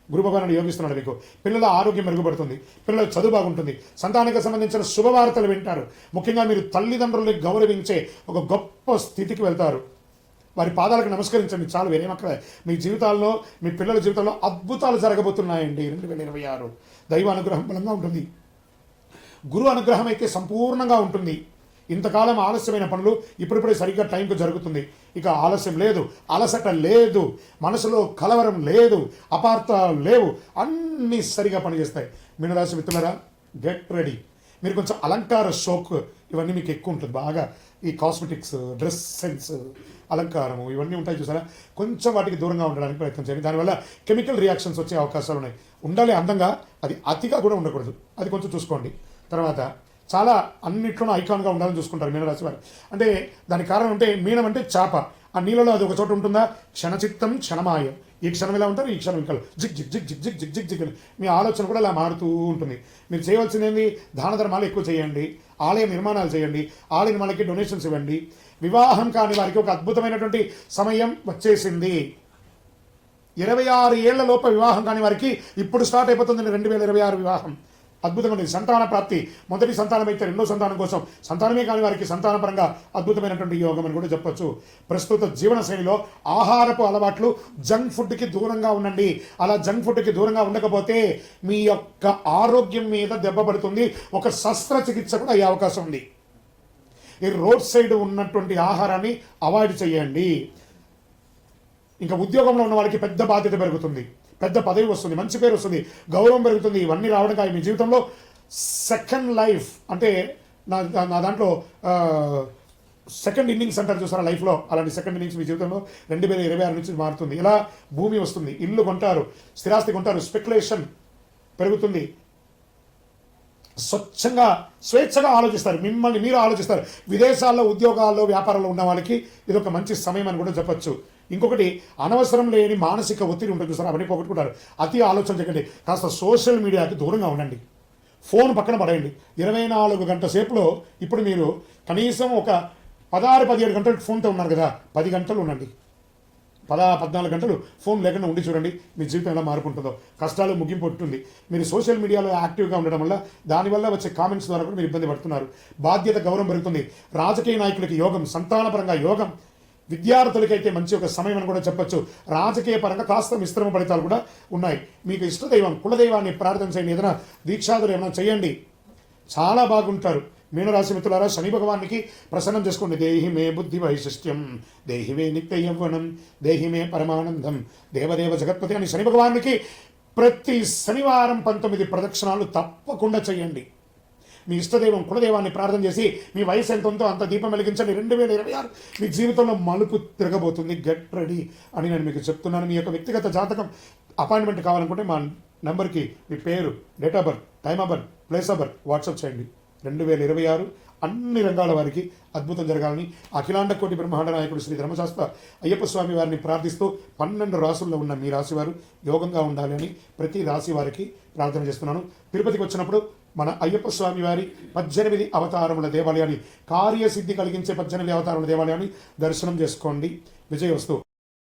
గురు భగవానుడు యోగిస్తున్నాడు మీకు. పిల్లల ఆరోగ్యం మెరుగుపడుతుంది, పిల్లల చదువు బాగుంటుంది, సంతానానికి సంబంధించిన శుభవార్తలు వింటారు. ముఖ్యంగా మీరు తల్లిదండ్రుల్ని గౌరవించే ఒక గొప్ప స్థితికి వెళ్తారు. వారి పాదాలకు నమస్కరించండి చాలు, వేరేమక్కడ. మీ జీవితాల్లో, మీ పిల్లల జీవితంలో అద్భుతాలు జరగబోతున్నాయండి. 2026 దైవ అనుగ్రహం బలంగా ఉంటుంది. గురు అనుగ్రహం అయితే సంపూర్ణంగా ఉంటుంది. ఇంతకాలం ఆలస్యమైన పనులు ఇప్పుడిప్పుడే సరిగ్గా టైంకు జరుగుతుంది. ఇక ఆలస్యం లేదు, అలసట లేదు, మనసులో కలవరం లేదు, అపార్థాలు లేవు, అన్నీ సరిగా పనిచేస్తాయి. మీనరాశి మిత్రులారా, గెట్ రెడీ. మీరు కొంచెం అలంకార షోక్ ఇవన్నీ మీకు ఎక్కువ ఉంటుంది బాగా. ఈ కాస్మెటిక్స్, డ్రెస్ సెన్స్, అలంకారము ఇవన్నీ ఉంటాయి చూసారా, కొంచెం వాటికి దూరంగా ఉండడానికి ప్రయత్నం చేయండి. దానివల్ల కెమికల్ రియాక్షన్స్ వచ్చే అవకాశాలు ఉన్నాయి. ఉండాలి అందంగా, అది అతిగా కూడా ఉండకూడదు, అది కొంచెం చూసుకోండి. తర్వాత చాలా అన్నిట్లోనూ ఐకాన్గా ఉండాలని చూసుకుంటారు మీనరాశి వారు. అంటే దానికి కారణం అంటే, మీనం అంటే చేప, ఆ నీళ్ళలో అది ఒక చోట ఉంటుందా, క్షణచిత్తం క్షణమాయ. ఈ క్షణం ఇలా ఉంటారు, ఈ క్షణం ఇంకా zig zig zig zig zig zig zig zig అని మీ ఆలోచన కూడా అలా మారుతూ ఉంటుంది. మీరు చేయవలసింది ఏంటి, దాన ధర్మాలు ఎక్కువ చేయండి, ఆలయ నిర్మాణాలు చేయండి, ఆలయ నిర్మాణాలకి డొనేషన్స్ ఇవ్వండి. వివాహం కాని వారికి ఒక అద్భుతమైనటువంటి సమయం వచ్చేసింది. 26 ఏళ్ల లోప వివాహం కాని వారికి ఇప్పుడు స్టార్ట్ అయిపోతుంది 2026 వివాహం. అద్భుతంగా ఉంది. సంతాన ప్రాప్తి, మొదటి సంతానం అయితే రెండో సంతానం కోసం, సంతానమే కాని వారికి సంతానపరంగా అద్భుతమైనటువంటి యోగం అని కూడా చెప్పొచ్చు. ప్రస్తుత జీవన శైలిలో ఆహారపు అలవాట్లు, జంక్ ఫుడ్కి దూరంగా ఉండండి. అలా జంక్ ఫుడ్కి దూరంగా ఉండకపోతే మీ యొక్క ఆరోగ్యం మీద దెబ్బ పడుతుంది. ఒక శస్త్రచికిత్స కూడా అయ్యే అవకాశం ఉంది. ఈ రోడ్ సైడ్ ఉన్నటువంటి ఆహారాన్ని అవాయిడ్ చేయండి. ఇంకా ఉద్యోగంలో ఉన్న వాళ్ళకి పెద్ద బాధ్యత పెరుగుతుంది, పెద్ద పదవి వస్తుంది, మంచి పేరు వస్తుంది, గౌరవం పెరుగుతుంది. ఇవన్నీ రావడం కాదు మీ జీవితంలో సెకండ్ లైఫ్ అంటే నా దాంట్లో సెకండ్ ఇన్నింగ్స్ అంటారు చూసారా లైఫ్లో, అలాంటి సెకండ్ ఇన్నింగ్స్ మీ జీవితంలో 2026 నుంచి మారుతుంది. ఇలా భూమి వస్తుంది, ఇల్లు కొంటారు, స్థిరాస్తి కొంటారు, స్పెక్యులేషన్ పెరుగుతుంది. స్వచ్ఛంగా స్వేచ్ఛగా ఆలోచిస్తారు, మిమ్మల్ని మీరు ఆలోచిస్తారు. విదేశాల్లో ఉద్యోగాల్లో వ్యాపారంలో ఉన్న వాళ్ళకి ఇది ఒక మంచి సమయం అని కూడా చెప్పొచ్చు. ఇంకొకటి, అనవసరం లేని మానసిక ఒత్తిడి ఉంటుంది సార్, అవన్నీ పోగొట్టుకుంటారు. అతి ఆలోచన చేయకండి. కాస్త సోషల్ మీడియాకి దూరంగా ఉండండి, ఫోన్ పక్కన పడేయండి. 24 గంటల సేపులో ఇప్పుడు మీరు కనీసం ఒక 16-17 గంటలు ఫోన్తో ఉన్నారు కదా, 10 గంటలు ఉండండి. 14 గంటలు ఫోన్ లేకుండా ఉండి చూడండి, మీ జీవితం ఎలా మారుకుంటుందో. కష్టాలు ముగింపు ఉంటుంది. మీరు సోషల్ మీడియాలో యాక్టివ్గా ఉండడం వల్ల, దానివల్ల వచ్చే కామెంట్స్ ద్వారా కూడా మీరు ఇబ్బంది పడుతున్నారు. బాధ్యత, గౌరవం పెరుగుతుంది. రాజకీయ నాయకులకి యోగం, సంతానపరంగా యోగం, విద్యార్థులకైతే మంచి ఒక సమయం అని కూడా చెప్పొచ్చు. రాజకీయ పరంగా కాస్త మిశ్రమ ఫలితాలు కూడా ఉన్నాయి. మీకు ఇష్టదైవం, కులదైవాన్ని ప్రార్థన చేయండి, ఏదైనా దీక్షాదులు ఏమైనా చేయండి, చాలా బాగుంటారు. మీనరాశి మిత్రులారా, శని భగవానికి ప్రసన్నం చేసుకోండి. దేహి మే బుద్ధి వైశిష్ట్యం, దేహి మే నిత్య యవ్వనం, దేహి మే పరమానందం, దేవదేవ జగత్పతి అని శని భగవానికి ప్రతి శనివారం 19 ప్రదక్షిణాలు తప్పకుండా చేయండి. మీ ఇష్టదైవం కులదైవాన్ని ప్రార్థన చేసి మీ వయసు ఎంత ఉందో అంత దీపం వెలిగించండి. 2026 మీ జీవితంలో మలుపు తిరగబోతుంది. గెట్ రెడీ అని నేను మీకు చెప్తున్నాను. మీ యొక్క వ్యక్తిగత జాతకం అపాయింట్మెంట్ కావాలనుకుంటే మా నెంబర్కి మీ పేరు, date of birth, time of birth, place of birth WhatsApp చేయండి. 2026 అన్ని రంగాల వారికి అద్భుతం జరగాలని అఖిలాండ కోటి బ్రహ్మాండ నాయకుడు శ్రీ ధర్మశాస్త్ర అయ్యప్ప స్వామి వారిని ప్రార్థిస్తూ 12 రాసుల్లో ఉన్న మీ రాశి వారు యోగంగా ఉండాలి అని ప్రతి రాశి వారికి ప్రార్థన చేస్తున్నాను. తిరుపతికి వచ్చినప్పుడు మన అయ్యప్ప స్వామి వారి 18 అవతారముల దేవాలయాన్ని, కార్యసిద్ధి కలిగించే 18 అవతారముల దేవాలయాన్ని దర్శనం చేసుకోండి. విజయవస్తు.